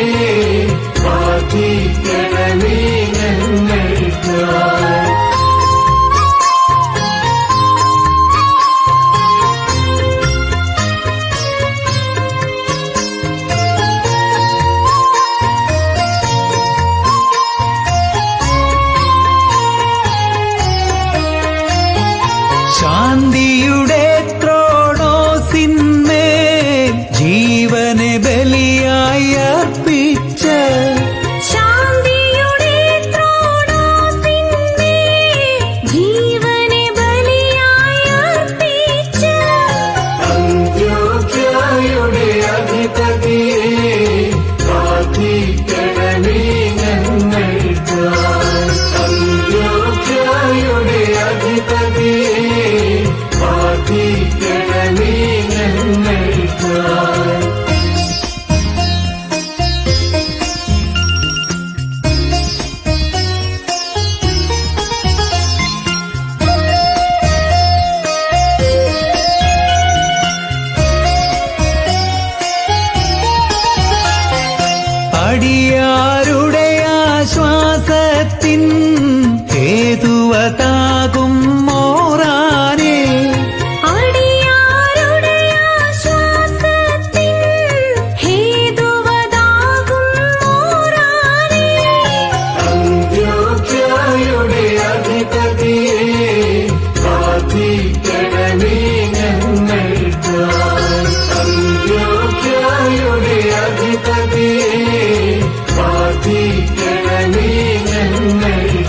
Speaker 3: പ്രാർത്ഥിക്കണമേ ഞങ്ങൾക്കായി
Speaker 1: ശാന്തിയുടെ ത്രോണോസിന്മേൽ ജീവനെ ബലിയായി അർപ്പിച്ച
Speaker 2: ശാന്തിയുടെ ത്രോണോസിന്മേൽ ജീവനെ ബലിയായി അർപ്പിച്ച
Speaker 3: അന്ത്യോഖ്യയുടെ അധിപതിയെ പ്രാർത്ഥിക്കണമേ ഞങ്ങൾക്കായി അന്ത്യോഖ്യയുടെ അധിപതിയെ പ്രാർത്ഥിക്കണമേ ഞങ്ങൾക്കായി
Speaker 1: അടിയാരുടെ ആശ്വാസത്തിൻ ഹേതുവതാകും മോറാനേ
Speaker 2: അടിയാരുടെ ആശ്വാസത്തിൻ ഹേതുവതാകും മോറാനേ
Speaker 3: അന്ത്യോഖ്യയുടെ അധിപതിയെ പ്രാർത്ഥിക്കണമേ ഞങ്ങൾക്കായി അന്ത്യോഖ്യയുടെ അധിപതിയെ പ്രാർത്ഥിക്കണമേ ഞങ്ങൾക്കായി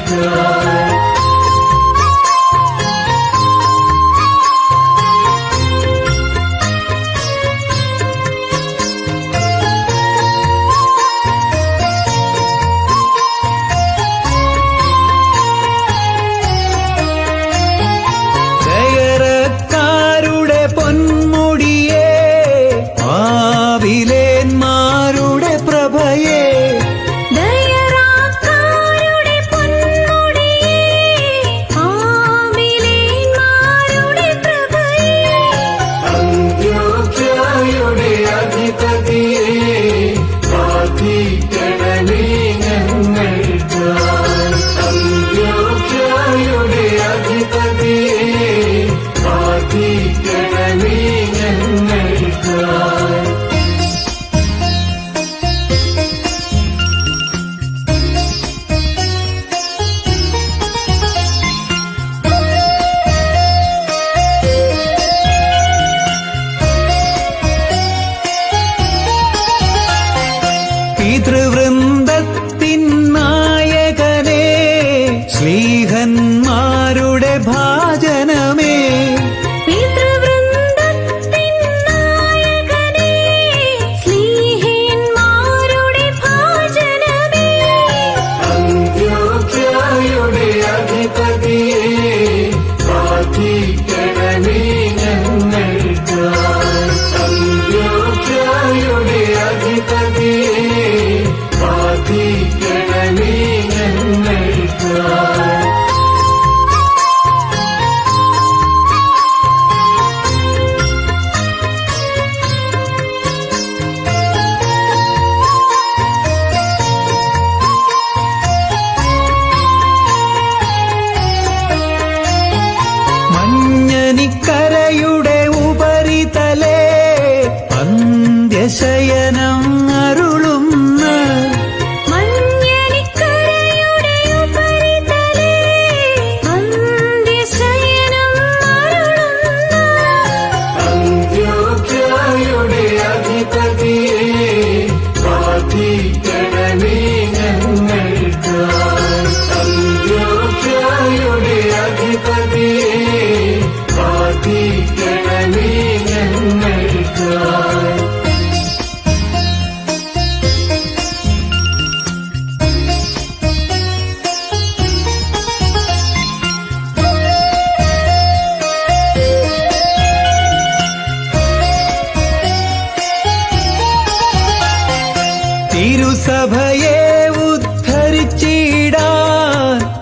Speaker 1: തിരുസഭയെ ഉദ്ധരിച്ചിടാൻ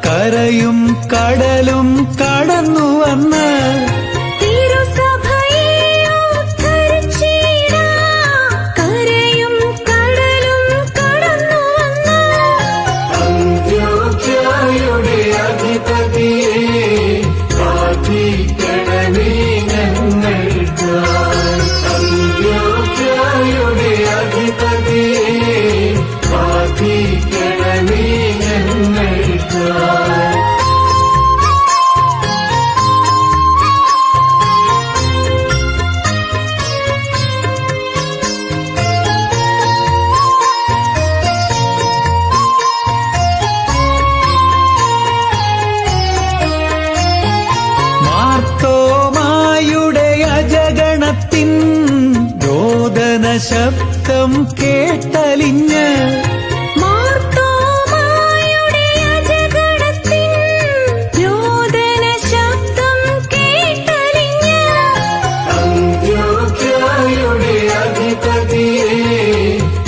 Speaker 1: കരയും കടലും കടന്നു വന്ന്
Speaker 2: തിരുസഭയെ ഉദ്ധരിച്ചിടാൻ കരയും കടലും കടന്നു വന്ന്
Speaker 3: അന്ത്യോക്യയുടെ അധിപതിയെ പ്രാർത്ഥിക്കണമേ ഞങ്ങൾക്കായി. അന്ത്യോക്യയുടെ അധിപതിയെ പ്രാർത്ഥിക്കണമേ ഞങ്ങൾക്കായി.
Speaker 1: മാർത്തോമായുടെ അജഗണത്തിൻ രോദന ശബ്ദം കേട്ടലിഞ്ഞ്
Speaker 2: മാർത്തോമായുടെ അജഗണത്തിൻ രോദന ശബ്ദം കേട്ടലിഞ്ഞ്
Speaker 3: അന്ത്യോക്യയുടെ അധിപതിയെ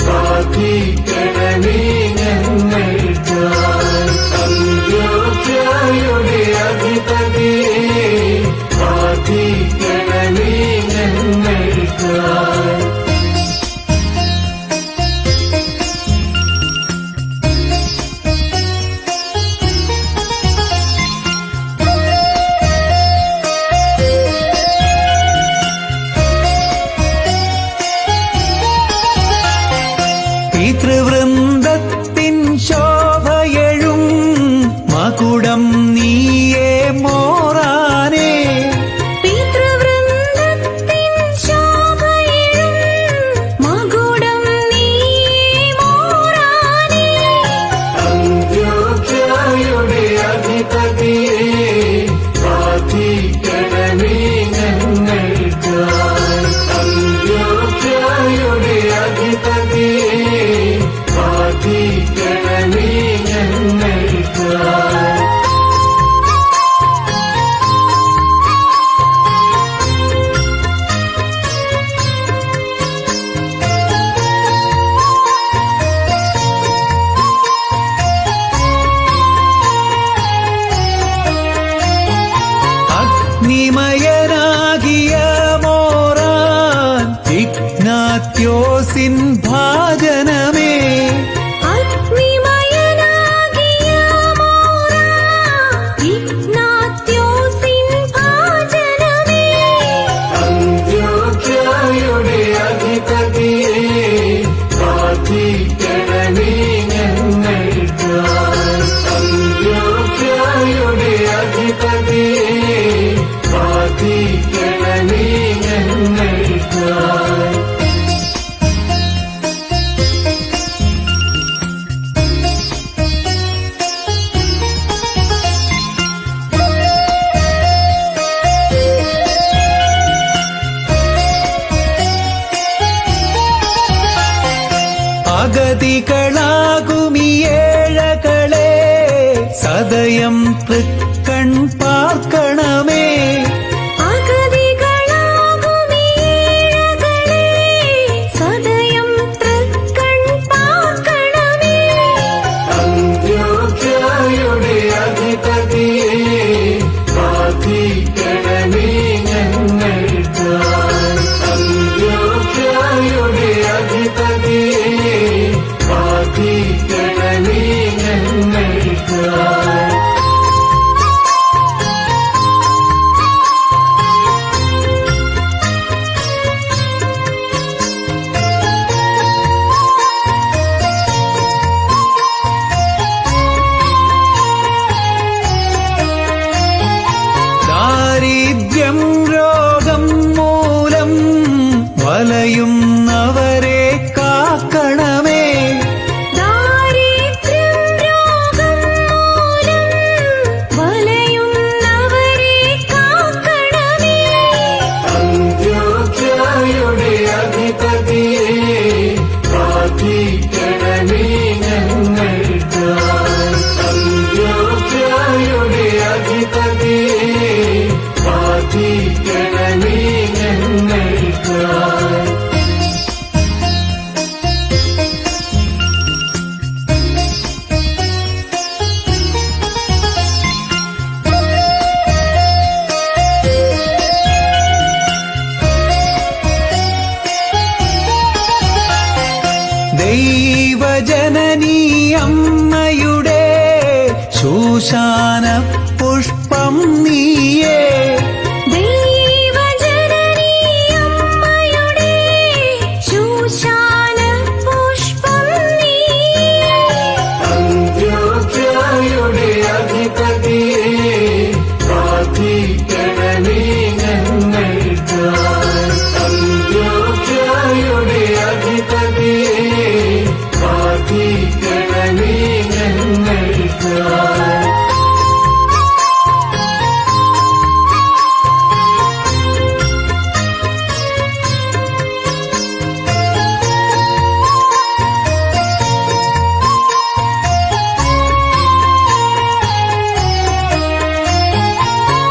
Speaker 3: പ്രാർത്ഥിക്കണമേ ഞങ്ങൾക്കായി. അന്ത്യോക്യയുടെ അധിപതിയെ പ്രാർത്ഥിക്കണമേ ഞങ്ങൾക്കായി.
Speaker 1: പിതൃവൃന്ദത്തിൻ ശോഭയഴും മകുടം നീയേ മോറാനേ.
Speaker 2: പിതൃവൃന്ദത്തിൻ ശോഭയഴും മകുടം നീയേ മോറാനേ.
Speaker 3: അന്ത്യോക്യയുടെ അധിപതിയെ പ്രാർത്ഥിക്കണമേ ഞങ്ങൾക്കായി. അന്ത്യോക്യയുടെ അധിപതിയെ പ്രാർത്ഥിക്കണമേ ഞങ്ങൾക്കായി.
Speaker 1: അഗ്നിമയനാകിയ മോറാൻ ഇഗ്നാത്യോസിൻ ഭാജനമേ.
Speaker 2: അഗ്നിമയനാകിയ മോറാൻ ഇഗ്നാത്യോസിൻ ഭാജനമേ.
Speaker 3: അന്ത്യോക്യയുടെ അധിപതിയെ പ്രാർത്ഥിക്കണമേ ഞങ്ങൾക്കായി. അന്ത്യോക്യയുടെ അധിപതിയെ പ്രാർത്ഥിക്കണമേ ഞങ്ങൾക്കായി.
Speaker 1: അഗതികളാകുമിയേഴകളെ സദയം തൃക്കൺ പാർക്കണമേ.
Speaker 2: അഗതികളാകുമീഴകളെ സദയം തൃക്കൺ പാർക്കണമേ.
Speaker 3: അന്ത്യോക്യയുടെ അധിപതിയെ പ്രാർത്ഥിക്കണമേ ഞങ്ങൾക്കായി. അന്ത്യോക്യയുടെ അധിപതിയെ പ്രാർത്ഥിക്കണമേ ഞങ്ങൾക്കായി.
Speaker 1: ദൈവജനനീ അമ്മയുടെ ശൂശാന പുഷ്പം നീയേ.
Speaker 2: ദൈവജനനീ അമ്മയുടെ ശൂശാന പുഷ്പം നീയേ.
Speaker 3: അന്ത്യോഖ്യയുടെ അധിപതിയേ പ്രാർത്ഥിക്കണമേ ഞങ്ങൾക്കായി. അന്ത്യോഖ്യയുടെ അധിപതിയേ പ്രാർത്ഥിക്കണമേ ഞങ്ങൾക്കായി.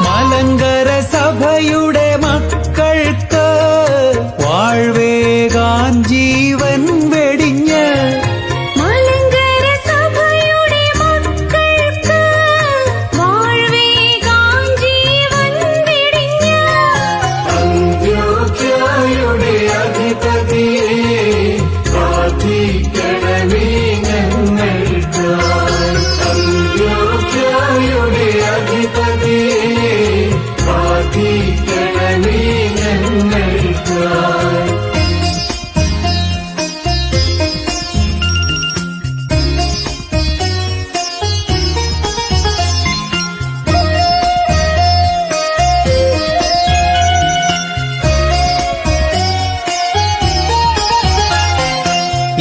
Speaker 1: മലങ്കര സഭയുടെ മക്കൾക്ക് വാഴ്വേകാൻ ജീവൻ വെടിഞ്ഞ്
Speaker 2: മലങ്കര സഭയുടെ മക്കൾക്ക് വാഴ്വേകാൻ ജീവൻ വെടിഞ്ഞ
Speaker 3: അന്ത്യോഖ്യയുടെ അധിപതിയേ പ്രാർത്ഥിക്കണമേ ഞങ്ങൾക്കായി. അന്ത്യോഖ്യയുടെ അധിപതിയേ പ്രാർത്ഥിക്കണമേ ഞങ്ങൾക്കായി.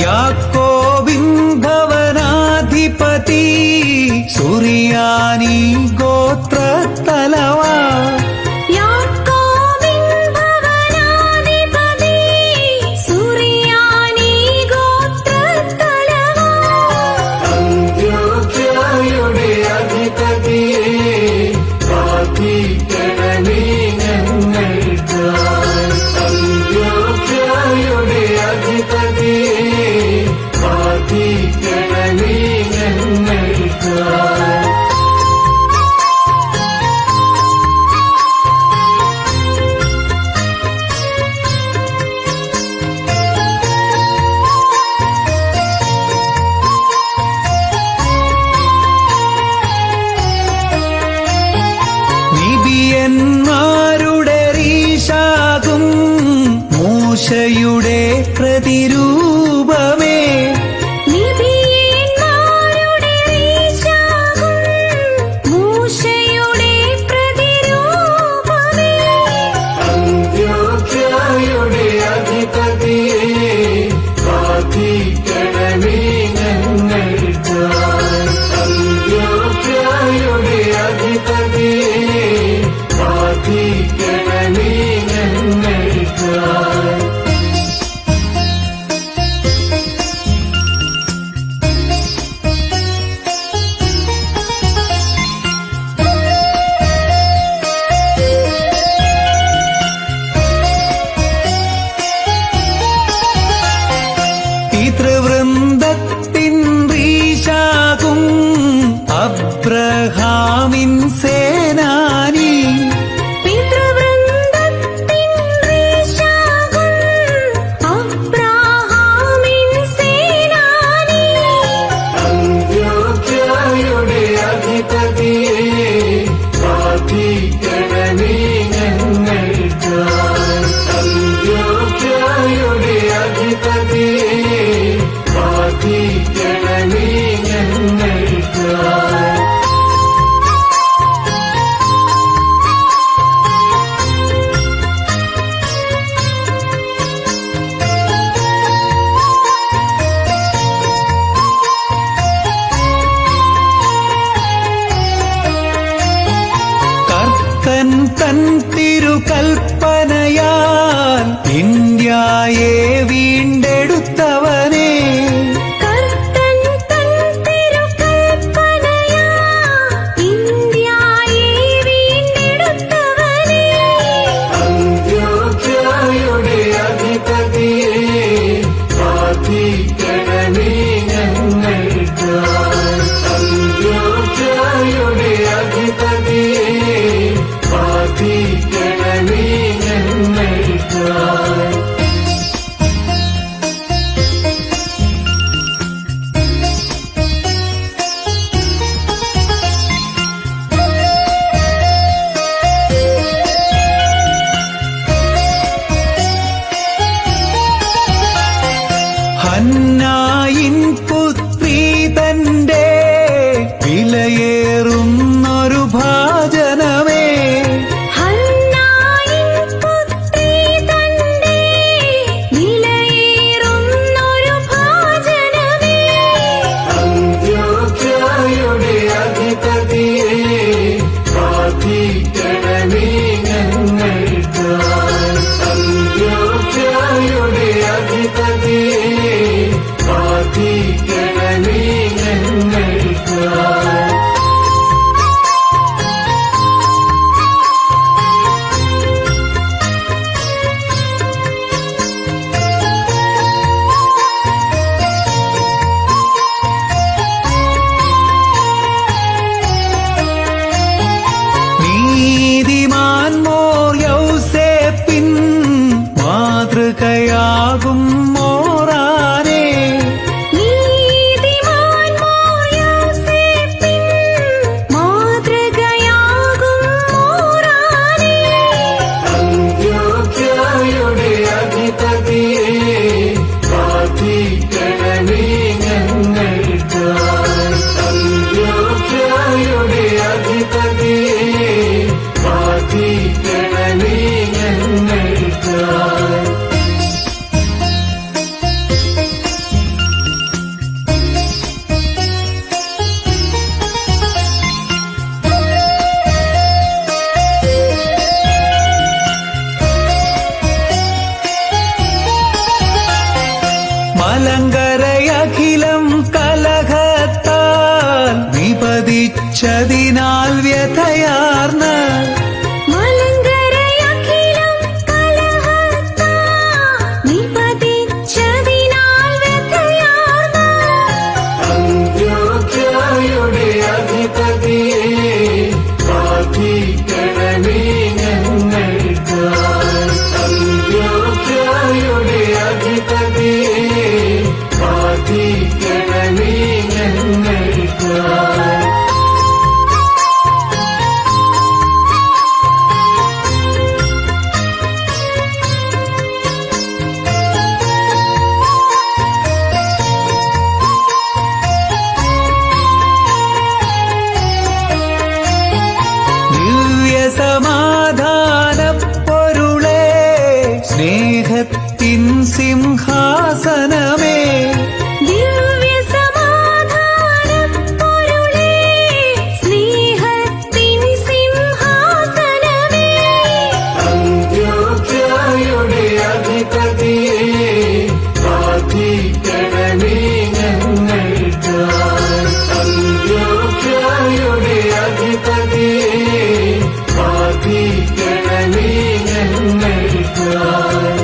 Speaker 1: യാക്കോബിൻ ഭവനാധിപതി സുറിയാനി ഗോത്രത്തലവാ.
Speaker 2: യാക്കോബിൻ ഭവനാധിപതി സുറിയാനി ഗോത്രത്തലവാ.
Speaker 3: അന്ത്യോഖ്യയുടെ അധിപതിയേ പ്രാർത്ഥിക്കണമേ ഞങ്ങൾക്കായി. അന്ത്യോഖ്യയുടെ അധിപതിയേ പ്രാർത്ഥിക്കണമേ ഞങ്ങൾക്കായി.
Speaker 1: നിബിയന്മാരുടെ റീശാകും മൂശയുടെ പ്രതിരൂപമേ.
Speaker 2: നിബിയന്മാരുടെ റീശാകും മൂശയുടെ പ്രതിരൂപമേ.
Speaker 3: അന്ത്യോഖ്യയുടെ അധിപതിയേ പ്രാർത്ഥിക്കണമേ ഞങ്ങൾക്കായി. അന്ത്യോഖ്യയുടെ അധിപതിയേ പ്രാർത്ഥിക്കണമേ ഞങ്ങൾക്കായി.
Speaker 1: പിതൃവൃന്ദത്തിൻ റീശാകും അബ്രഹാമിൻ സേനാനി.
Speaker 2: പിതൃവൃന്ദത്തിൻ റീശാകും അബ്രഹാമിൻ സേനാനി.
Speaker 3: അന്ത്യോഖ്യയുടെ അധിപതിയേ പ്രാർത്ഥിക്കണമേ ഞങ്ങൾക്കായി. അന്ത്യോഖ്യയുടെ അധിപതിയേ പ്രാർത്ഥിക്കണമേ ഞങ്ങൾക്കായി.
Speaker 1: കർത്തൻ തൻ തിരുകൽപ്പനയാൽ ഇന്ത്യയെ വീണ്ടെടുത്തവനേ.
Speaker 2: കർത്തൻ തൻ തിരുകൽപ്പനയാ ഇന്ത്യയെ വീണ്ടെടുത്തവനേ.
Speaker 3: അന്ത്യോഖ്യയുടെ അധിപതിയേ പ്രാർത്ഥിക്കണമേ ഞങ്ങൾക്കായി. അന്ത്യോഖ്യയുടെ അധിപതിയേ പ്രാർത്ഥിക്കണമേ ഞങ്ങൾക്കായി.
Speaker 1: സിംഹാസനമേ
Speaker 2: ദിവ്യ സമാധാനപ്പൊരുളേ സ്നേഹത്തിൻ സിംഹാസനമേ
Speaker 3: അന്ത്യോഖ്യയുടെ അധിപതിയെ പ്രാർത്ഥിക്കണമേ ഞങ്ങൾക്കായി. അന്ത്യോഖ്യയുടെ അധിപതിയെ പ്രാർത്ഥിക്കണമേ ഞങ്ങൾക്കായി.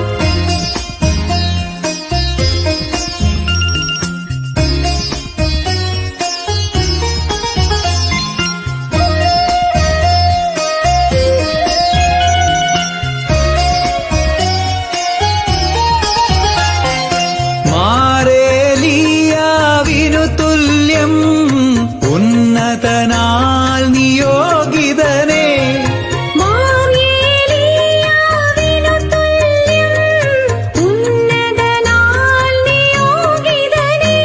Speaker 1: മാരേലിയാവിനു തുല്യം ഉന്നതനാൽ നിയോഗിതനേ
Speaker 2: മാർയേലിയാവിനു തുല്യം ഉന്നതനാൽ നിയോഗിതനേ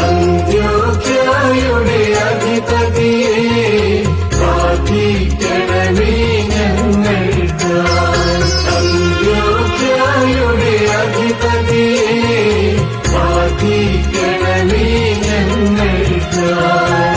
Speaker 3: അന്ത്യോഖ്യയുടെ അധിപതിയെ പ്രാർത്ഥിക്കണമേ ഞങ്ങൾക്കായി. അന്ത്യോഖ്യയുടെ അധിപതിയെ പ്രാർത്ഥിക്കണമേ ഞങ്ങൾക്കായി.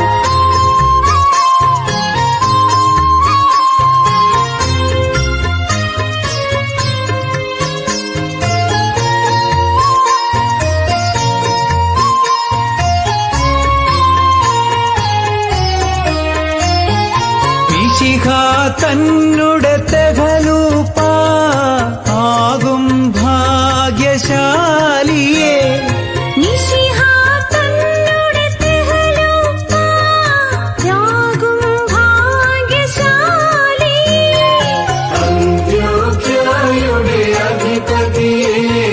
Speaker 1: മിശിഹ തന്നുടെ തെഹലൂപ്പ ആകും ഭാഗ്യശാലിയെ
Speaker 2: മിശിഹ തന്നുടെ തെഹലൂപ്പ യാകും ഭാഗ്യശാലിയേ
Speaker 3: അന്ത്യോഖ്യയുടെ അധിപതിയെ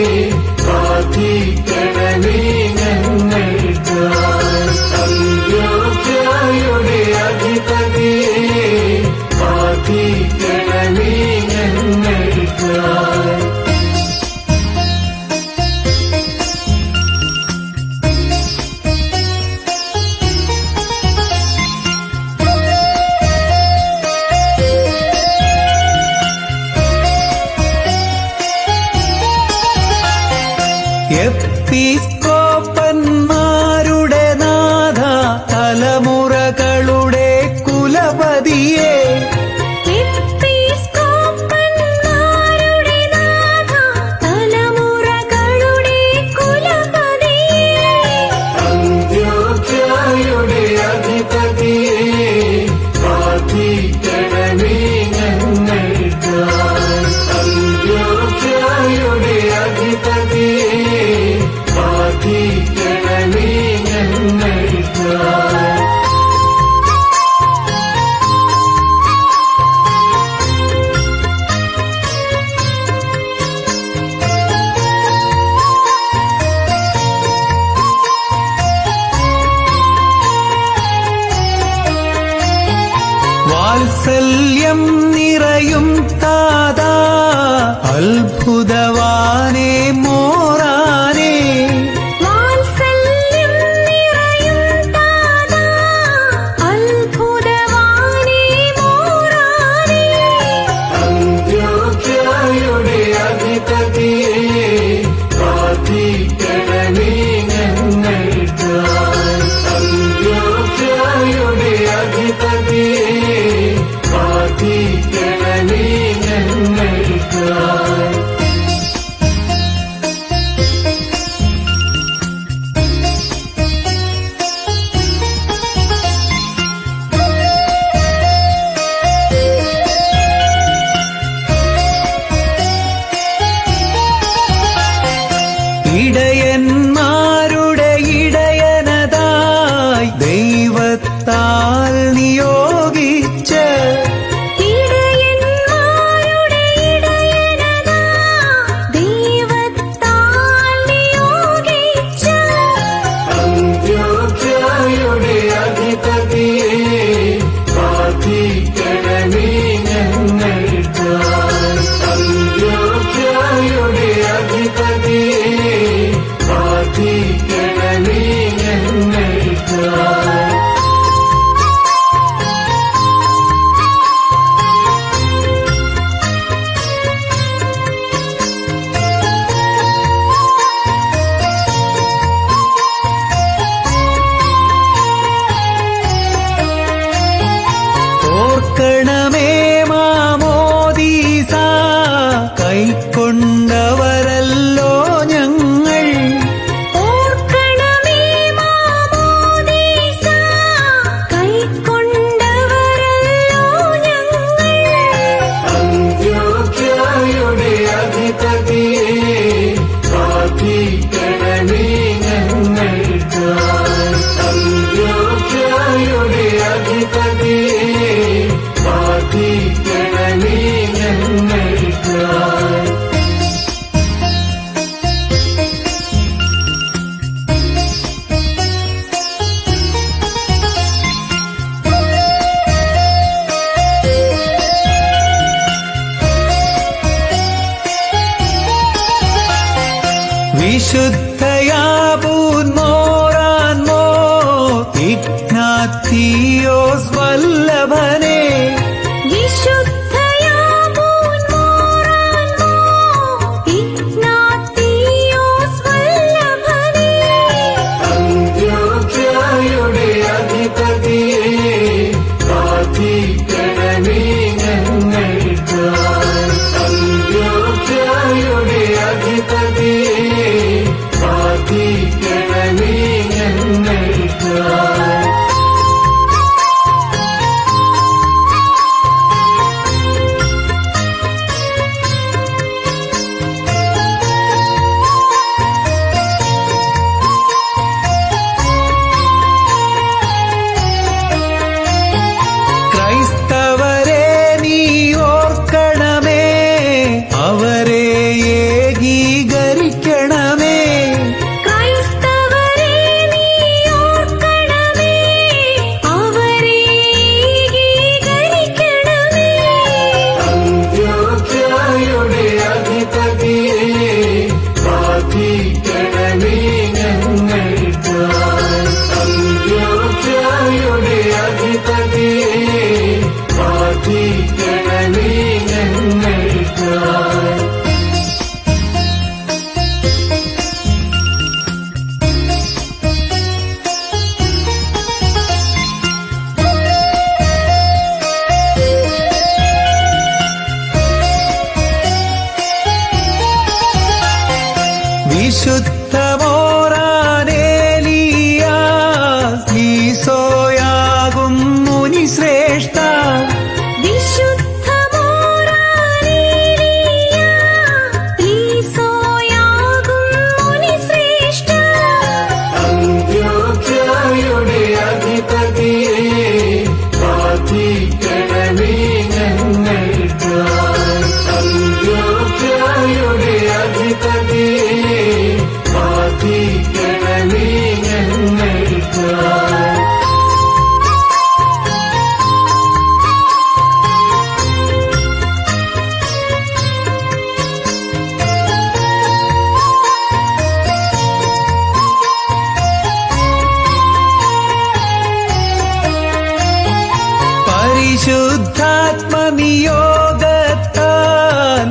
Speaker 3: പ്രാർത്ഥിക്കണമേ ഞങ്ങൾക്കായി. അന്ത്യോഖ്യയുടെ അധിപതിയെ പ്രാർത്ഥിക്കണമേ ഞങ്ങൾക്കായി.
Speaker 1: എപ്പിസ്കോപ്പന്മാരുടെ നാഥ തലമുറകളുടെ കുലപതിയെ
Speaker 2: എപ്പിസ്കോപ്പന്മാരുടെ നാഥ തലമുറകളുടെ കുലപതിയേ
Speaker 3: അന്ത്യോഖ്യയുടെ അധിപതിയെ പ്രാർത്ഥിക്കണമേ ഞങ്ങൾക്കായി. അന്ത്യോഖ്യയുടെ അധിപതിയെ പ്രാർത്ഥിക്കണമേ ഞങ്ങൾക്കായി.
Speaker 1: വാത്സല്യം നിറയും താതാ അത്ഭുതവാനേ മോറാനേ
Speaker 2: വാത്സല്യം നിറയും താതാ അത്ഭുതവാനേ മോറാനേ
Speaker 3: അന്ത്യോഖ്യയുടെ അധിപതിയെ പ്രാർത്ഥിക്കണമേ ഞങ്ങൾക്കായി. അന്ത്യോഖ്യയുടെ അധിപതിയെ പ്രാർത്ഥിക്കണമേ ഞങ്ങൾക്കായി.
Speaker 1: വിശുദ്ധാത്മനിയോഗത്താൽ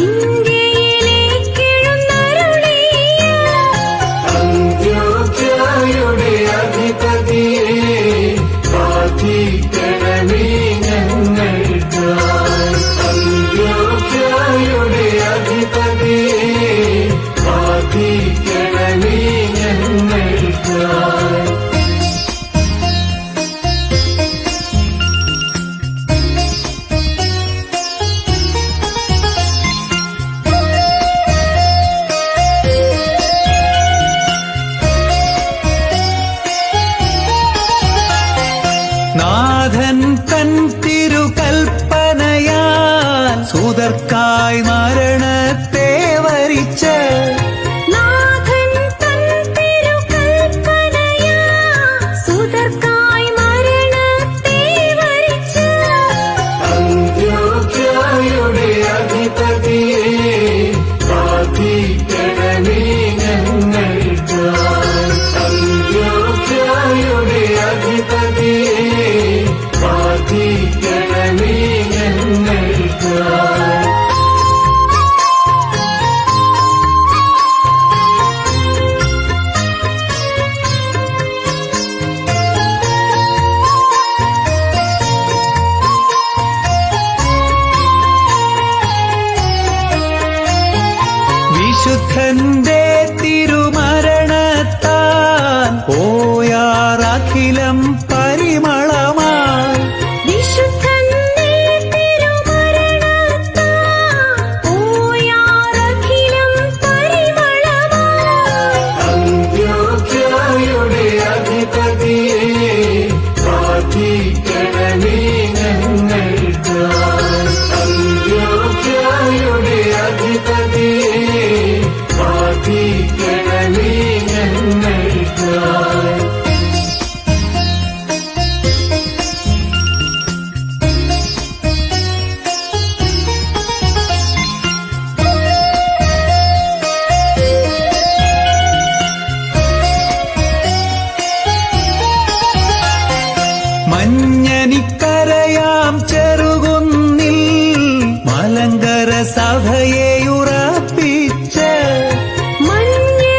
Speaker 1: ഇന്ത്യയിലേക്കെഴുന്നരുളിയ
Speaker 3: അന്ത്യോക്യയുടെ അധിപതിയെ പ്രാർത്ഥിക്കണമേ ഞങ്ങൾക്കായി. അന്ത്യോക്യയുടെ അധിപതിയെ പ്രാർത്ഥിക്കണമേ ഞങ്ങൾക്കായി.
Speaker 1: നാഥൻ തൻ തിരുകൽപ്പനയാൽ സുതർക്കായി മരണത്തെ വരിച്ച
Speaker 3: അന്ത്യോക്യയുടെ അധിപതിയെ പ്രാർത്ഥിക്കണമേ ഞങ്ങൾക്കായി. അന്ത്യോക്യയുടെ അധിപതിയെ പ്രാർത്ഥിക്കണമേ ഞങ്ങൾക്കായി.
Speaker 1: വിശുദ്ധന്റെ തിരുമരണത്താൽ പോയാറഖിലം പരിമളമായി
Speaker 3: അന്ത്യോക്യയുടെ അധിപതിയെ പ്രാർത്ഥിക്കണമേ ഞങ്ങൾക്കായി. അന്ത്യോക്യയുടെ അധിപതിയെ പ്രാർത്ഥിക്കണമേ ഞങ്ങൾക്കായി.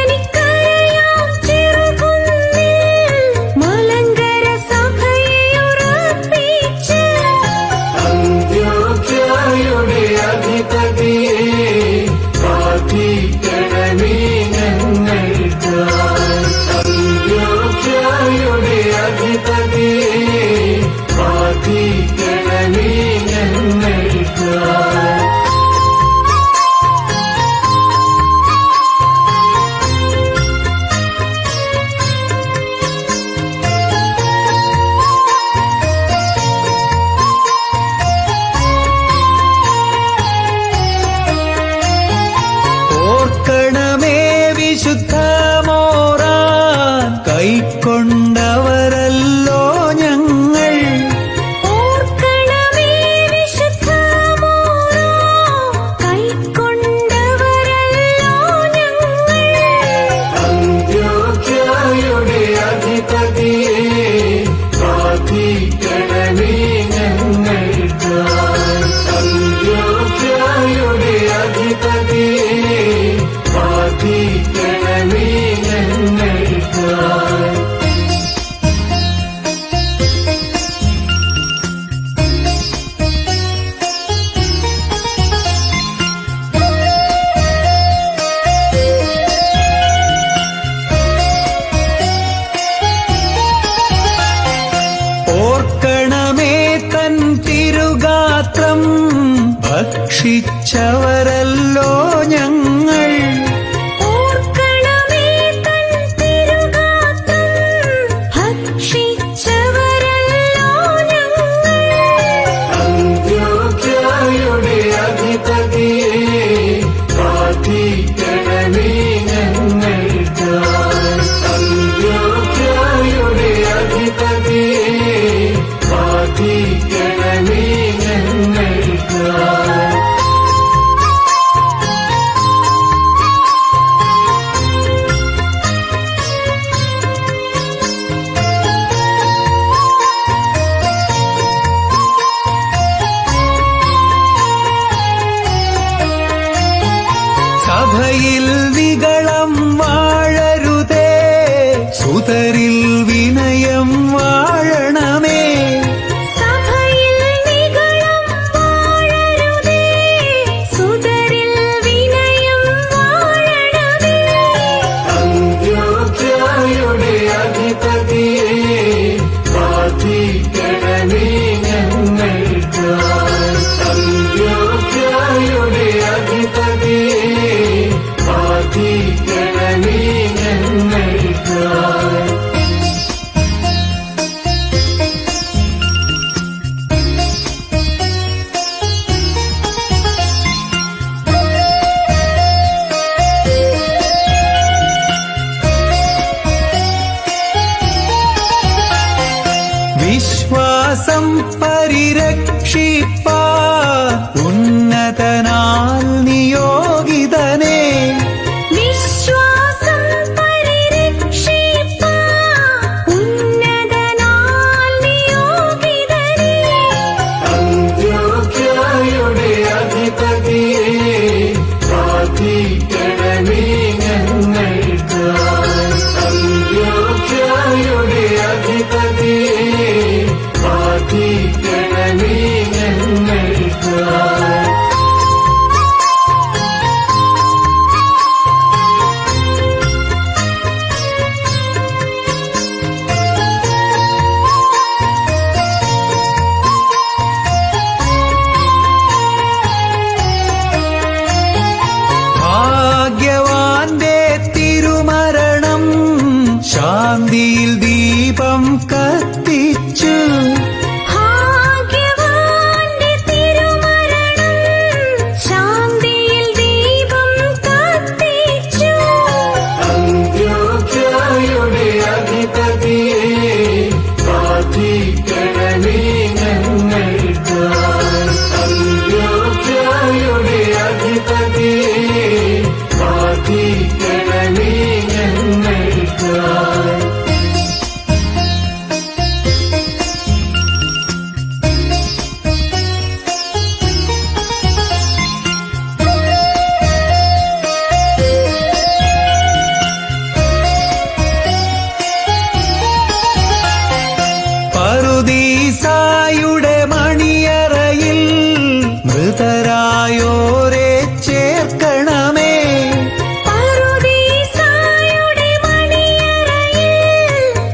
Speaker 1: മഞ്ഞനിക്കരയാം ചെറുകുന്നിൽ മലങ്കര സഭയെ ഉറപ്പിച്ച
Speaker 3: അന്ത്യോക്യയുടെ അധിപതിയെ പ്രാർത്ഥിക്കണമേ ഞങ്ങൾക്കായി. അന്ത്യോക്യയുടെ അധിപതിയെ പ്രാർത്ഥിക്കണമേ ഞങ്ങൾക്കായി.
Speaker 1: ഓർക്കണമേ വിശുദ്ധമോറാൻ കൈക്കൊണ്ടവരല്ലോ ഞങ്ങൾ
Speaker 3: അന്ത്യോക്യയുടെ അധിപതിയെ പ്രാർത്ഥിക്കണമേ ഞങ്ങൾക്കായി. അന്ത്യോക്യയുടെ അധിപതിയെ പ്രാർത്ഥിക്കണമേ ഞങ്ങൾക്കായി.
Speaker 1: ഓർക്കണമേ തൻ തിരുഗാത്രം ഭക്ഷിച്ചവരല്ലോ ഞങ്ങൾ
Speaker 3: അന്ത്യോക്യയുടെ അധിപതിയെ പ്രാർത്ഥിക്കണമേ ഞങ്ങൾക്കായി. അന്ത്യോക്യയുടെ അധിപതിയെ പ്രാർത്ഥിക്കണമേ ഞങ്ങൾക്കായി.
Speaker 1: സഭയിൽ നിഗളം വാഴരുതേ, സുതരിൽ വിനയം വാഴണമേ.
Speaker 2: സഭയിൽ നിഗളം വാഴരുതേ, സുതരിൽ വിനയം വാഴണമേ.
Speaker 3: അന്ത്യോഖ്യയുടെ അധിപതിയെ പ്രാർത്ഥിക്കണമേ ഞങ്ങൾക്കായി. അന്ത്യോഖ്യയുടെ അധിപതിയെ പ്രാർത്ഥിക്കണമേ ഞങ്ങൾക്കായി.
Speaker 1: വിശ്വാസം പരിരക്ഷിപ്പാൻ ഉന്നതനാൽ നിയോഗിതനേ.
Speaker 2: വിശ്വാസം പരിരക്ഷിപ്പാൻ ഉന്നതനാൽ നിയോഗിതനേ.
Speaker 3: അന്ത്യോഖ്യയുടെ അധിപതിയെ പ്രാർത്ഥിക്കണമേ ഞങ്ങൾക്കായി. അന്ത്യോഖ്യയുടെ അധിപതിയെ പ്രാർത്ഥിക്കണമേ ഞങ്ങൾക്കായി.
Speaker 1: ഭാഗ്യവാന്റെ തിരുമരണം ശാന്തിയിൽ ദീപം കത്തിച്ചു.
Speaker 2: ഭാഗ്യവാന്റെ തിരുമരണം ശാന്തിയിൽ ദീപം കത്തിച്ചു.
Speaker 3: അന്ത്യോഖ്യയുടെ അധിപതിയെ പ്രാർത്ഥിക്കണമേ ഞങ്ങൾക്കായി. അന്ത്യോഖ്യയുടെ അധിപതിയെ പ്രാർത്ഥിക്കണമേ ഞങ്ങൾക്കായി.
Speaker 1: പറുദീസായുടെ മണിയറയിൽ മൃതരായോരെ ചേർക്കണമേ.
Speaker 2: പറുദീസായുടെ മണിയറയിൽ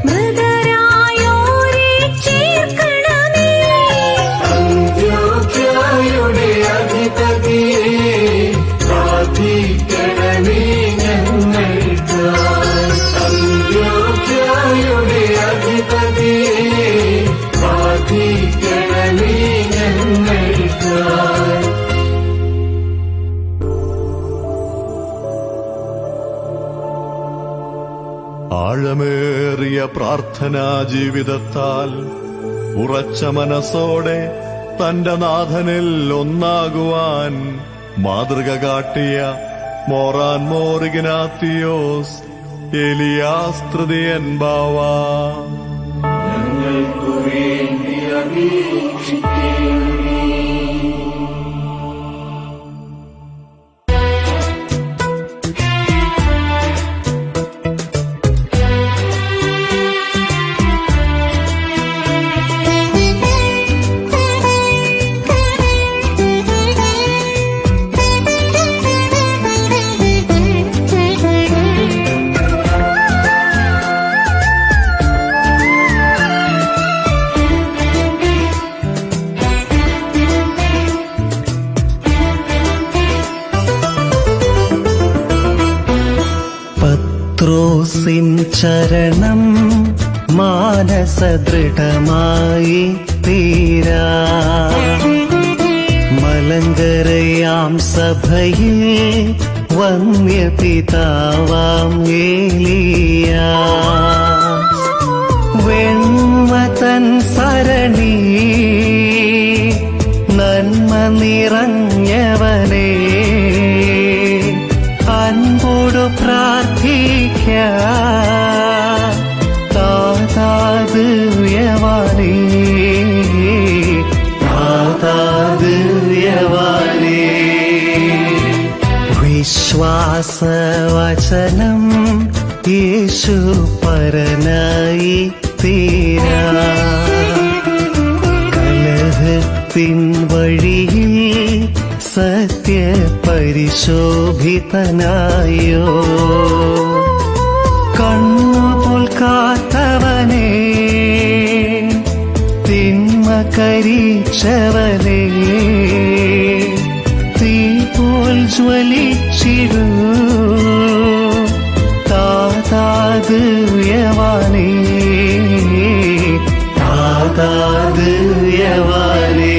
Speaker 2: മൃതരായോരെ ചേർക്കണമേ.
Speaker 3: അന്ത്യോഖ്യയുടെ അധിപതിയെ പ്രാർത്ഥിക്കണമേ ഞങ്ങൾക്കായി. അന്ത്യോഖ്യയുടെ അധിപതിയെ പ്രാർത്ഥിക്കണമേ ഞങ്ങൾക്കായി.
Speaker 4: ആഴമേറിയ പ്രാർത്ഥനാ ജീവിതത്താൽ ഉറച്ച മനസ്സോടെ തന്റെ നാഥനിൽ ഒന്നാകുവാൻ മാതൃക കാട്ടിയ മോറാൻ മോർ ഇഗ്നാത്തിയോസ് ഏലിയാസ് തൃതീയൻ ബാവാ,
Speaker 3: ഞങ്ങൾക്കു വേണ്ടി അപേക്ഷിക്കണമേ.
Speaker 1: പത്രോസിൻ ചരണം മാനസദൃഢമായി തീരാ. മലങ്കരയാം സഭയിൽ വന്യപിതാവാം ഏലിയാ, വെണ്മതൻ സരണി നന്മ നിറഞ്ഞവനേ, അൻപോടു പ്രാർത്ഥിക്കാം താതാദിവ്യവാനേ, താതാദിവ്യവാനേ. വിശ്വാസ വചനം യേശു പരനായി തീരാ കലഹത്തിൻ വഴിയിൽ സത്യപരിശോഭിതനായോ കണ്ണുപോൽ കാത്തവനെ തിന്മ കരിച്ചവനെ തീ പോൽ ജ്വലിച്ചിടൂ താതാദിവ്യവാനേ താതാദിവ്യവാനേ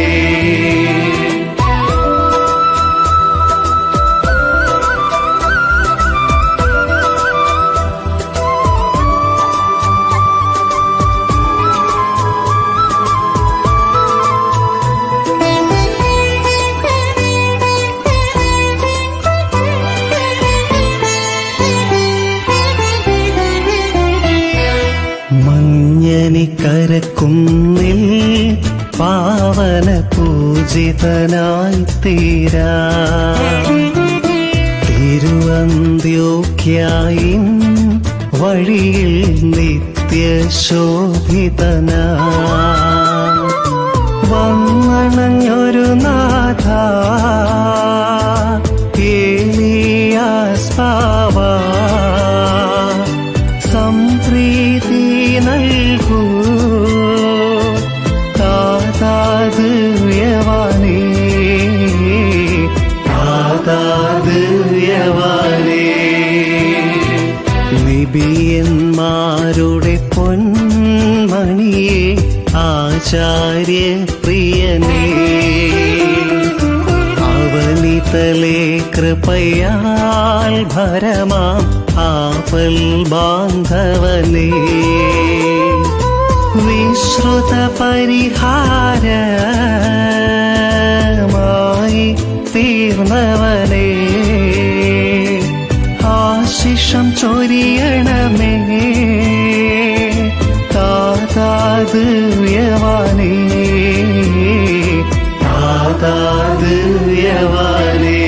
Speaker 1: മഞ്ഞനിക്കരക്കുന്നിൽ പാവന പൂജിതനായി തീരാ തിരുവന്ത്യോക്യായിൻ വഴിയിൽ നിത്യശോഭിതനാ വന്നണഞ്ഞൊരു നാഥ ഏലിയാസ് ബാവാ സംപ്രീതി നൽകൂ താതാദിവ്യവാനേ താതാദിവ്യവാനേ നിബിയന്മാരുടെ പൊന്മണിയെ ആചാര്യപ്രിയനേ അവനിതലേ കൃപയാൽ ഭരമാം ആപൽ ബാന്ധവനേ വിശ്രുത പരിഹാരമായി തീർന്നവനേ ആശിഷം ചൊരിയണമേ താതാദിവ്യവാനേ താതാദിവ്യവാനേ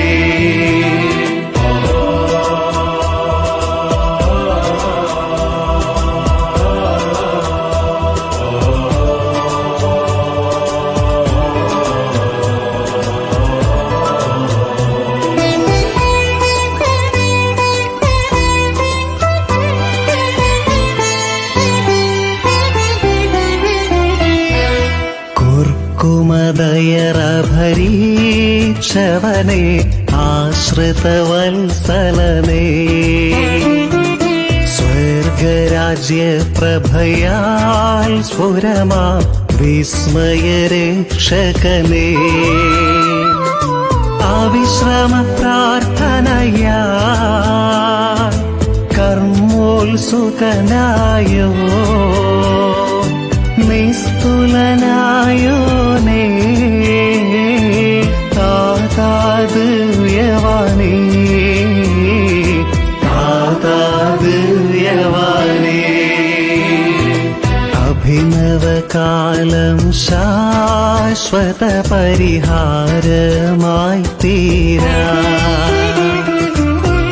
Speaker 1: കുർക്കുമതയറഭരീക്ഷവനേ ആശ്രിതവത്സലനേ സ്വർഗരാജ്യപ്രഭയാൽ സ്ഫുരമാ വിസ്മയരക്ഷകനേ അവിശ്രമ പ്രാർത്ഥനയാ കർമ്മോത്സുകനായോ നിസ്തുലനായോനേ താതാദിവ്യവാനേ താതാദിവ്യവാനേ അഭിനവകാലം ശാശ്വത പരിഹാരമായി തീരാ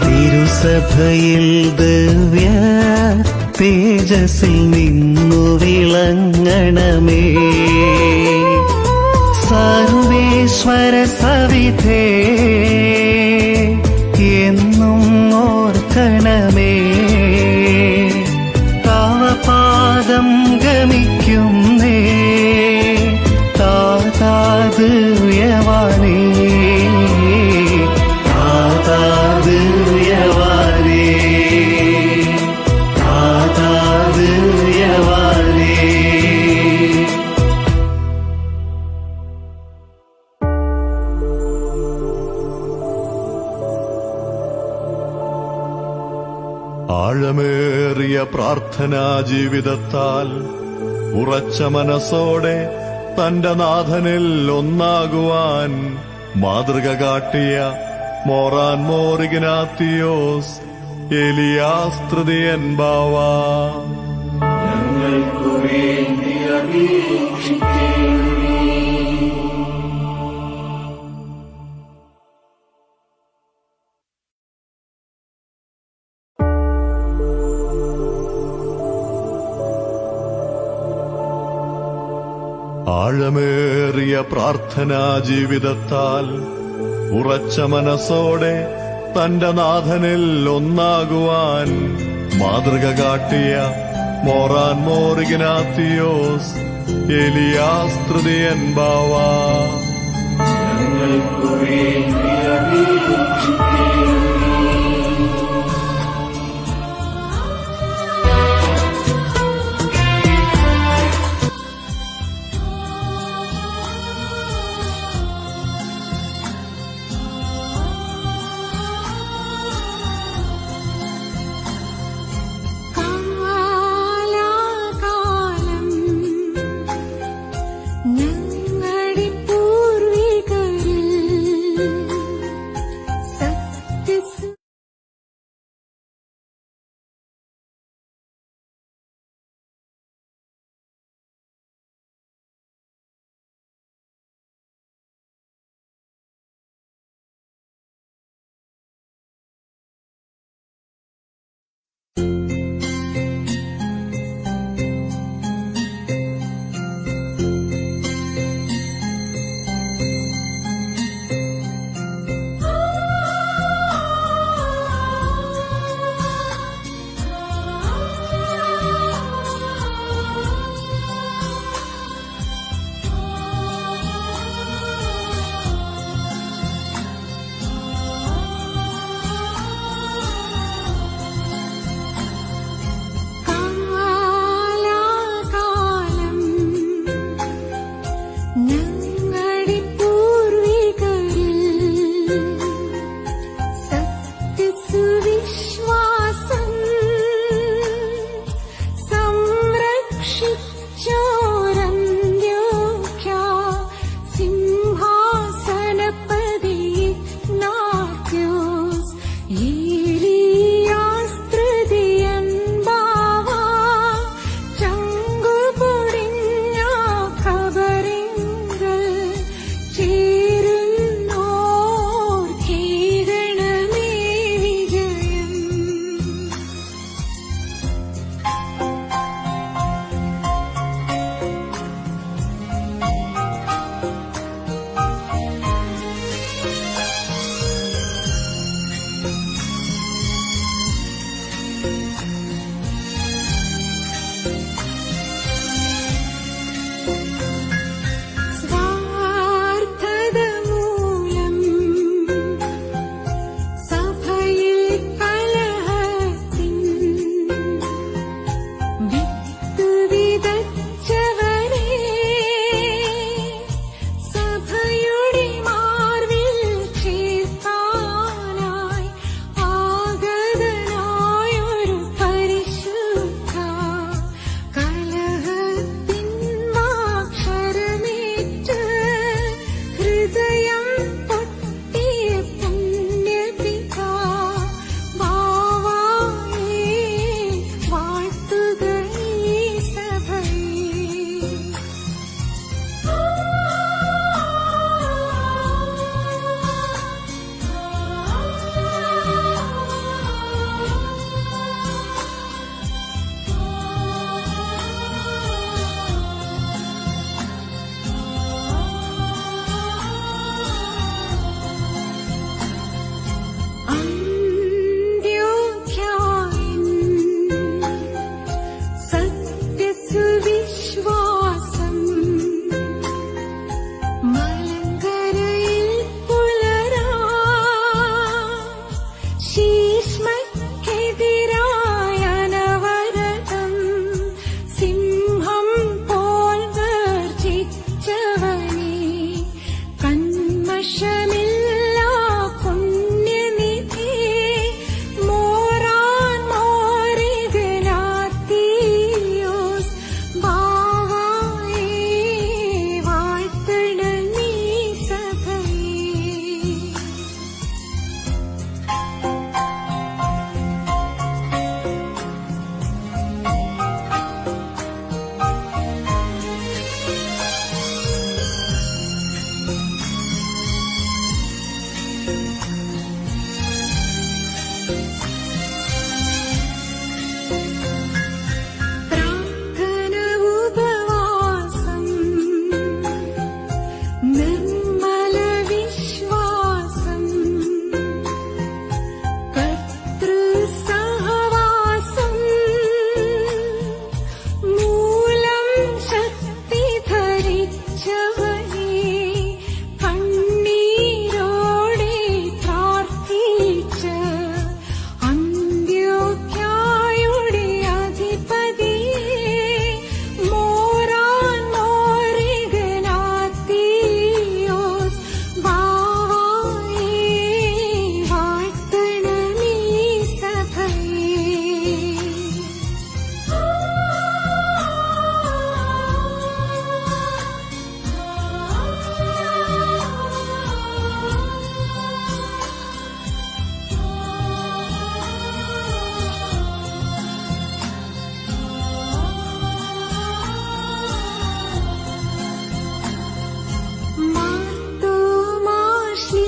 Speaker 1: തിരുസഭയിൽ ദിവ്യ തേജസ്സിൽ നിന്നു വിളങ്ങണമേ സർവേശ്വര സവിധേ എന്നും ഓർക്കണമേ തവ പാദം ഗമിക്കുന്നേ താതാദിവ്യവാനേ താതാദിവ്യവാനേ താതാദിവ്യവാനേ
Speaker 4: ആഴമേറിയ പ്രാർത്ഥനാ ജീവിതത്താൽ ഉറച്ച മനസ്സോടെ തന്റെ നാഥനിൽ ഒന്നാകുവാൻ മാതൃക കാട്ടിയ മോറാൻ മോറിഗ്നാത്തിയോസ് ഏലിയാസ് തൃതീയൻ ബാവാ
Speaker 3: ഞങ്ങൾക്കു വേണ്ടി അപേക്ഷിക്കണമേ.
Speaker 4: ആഴമേറിയ പ്രാർത്ഥനാ ജീവിതത്താൽ ഉറച്ച മനസ്സോടെ തന്റെ നാഥനിൽ ഒന്നാകുവാൻ മാതൃക കാട്ടിയ മോറാൻ മോറിഗ്നാത്തിയോസ് എലിയാസ് തൃതീയൻ ബാവാ,
Speaker 3: ഞങ്ങൾക്കു വേണ്ടി അപേക്ഷിക്കണമേ.
Speaker 2: കാലാകാലം ഞങ്ങളുടെ സ്നേഹ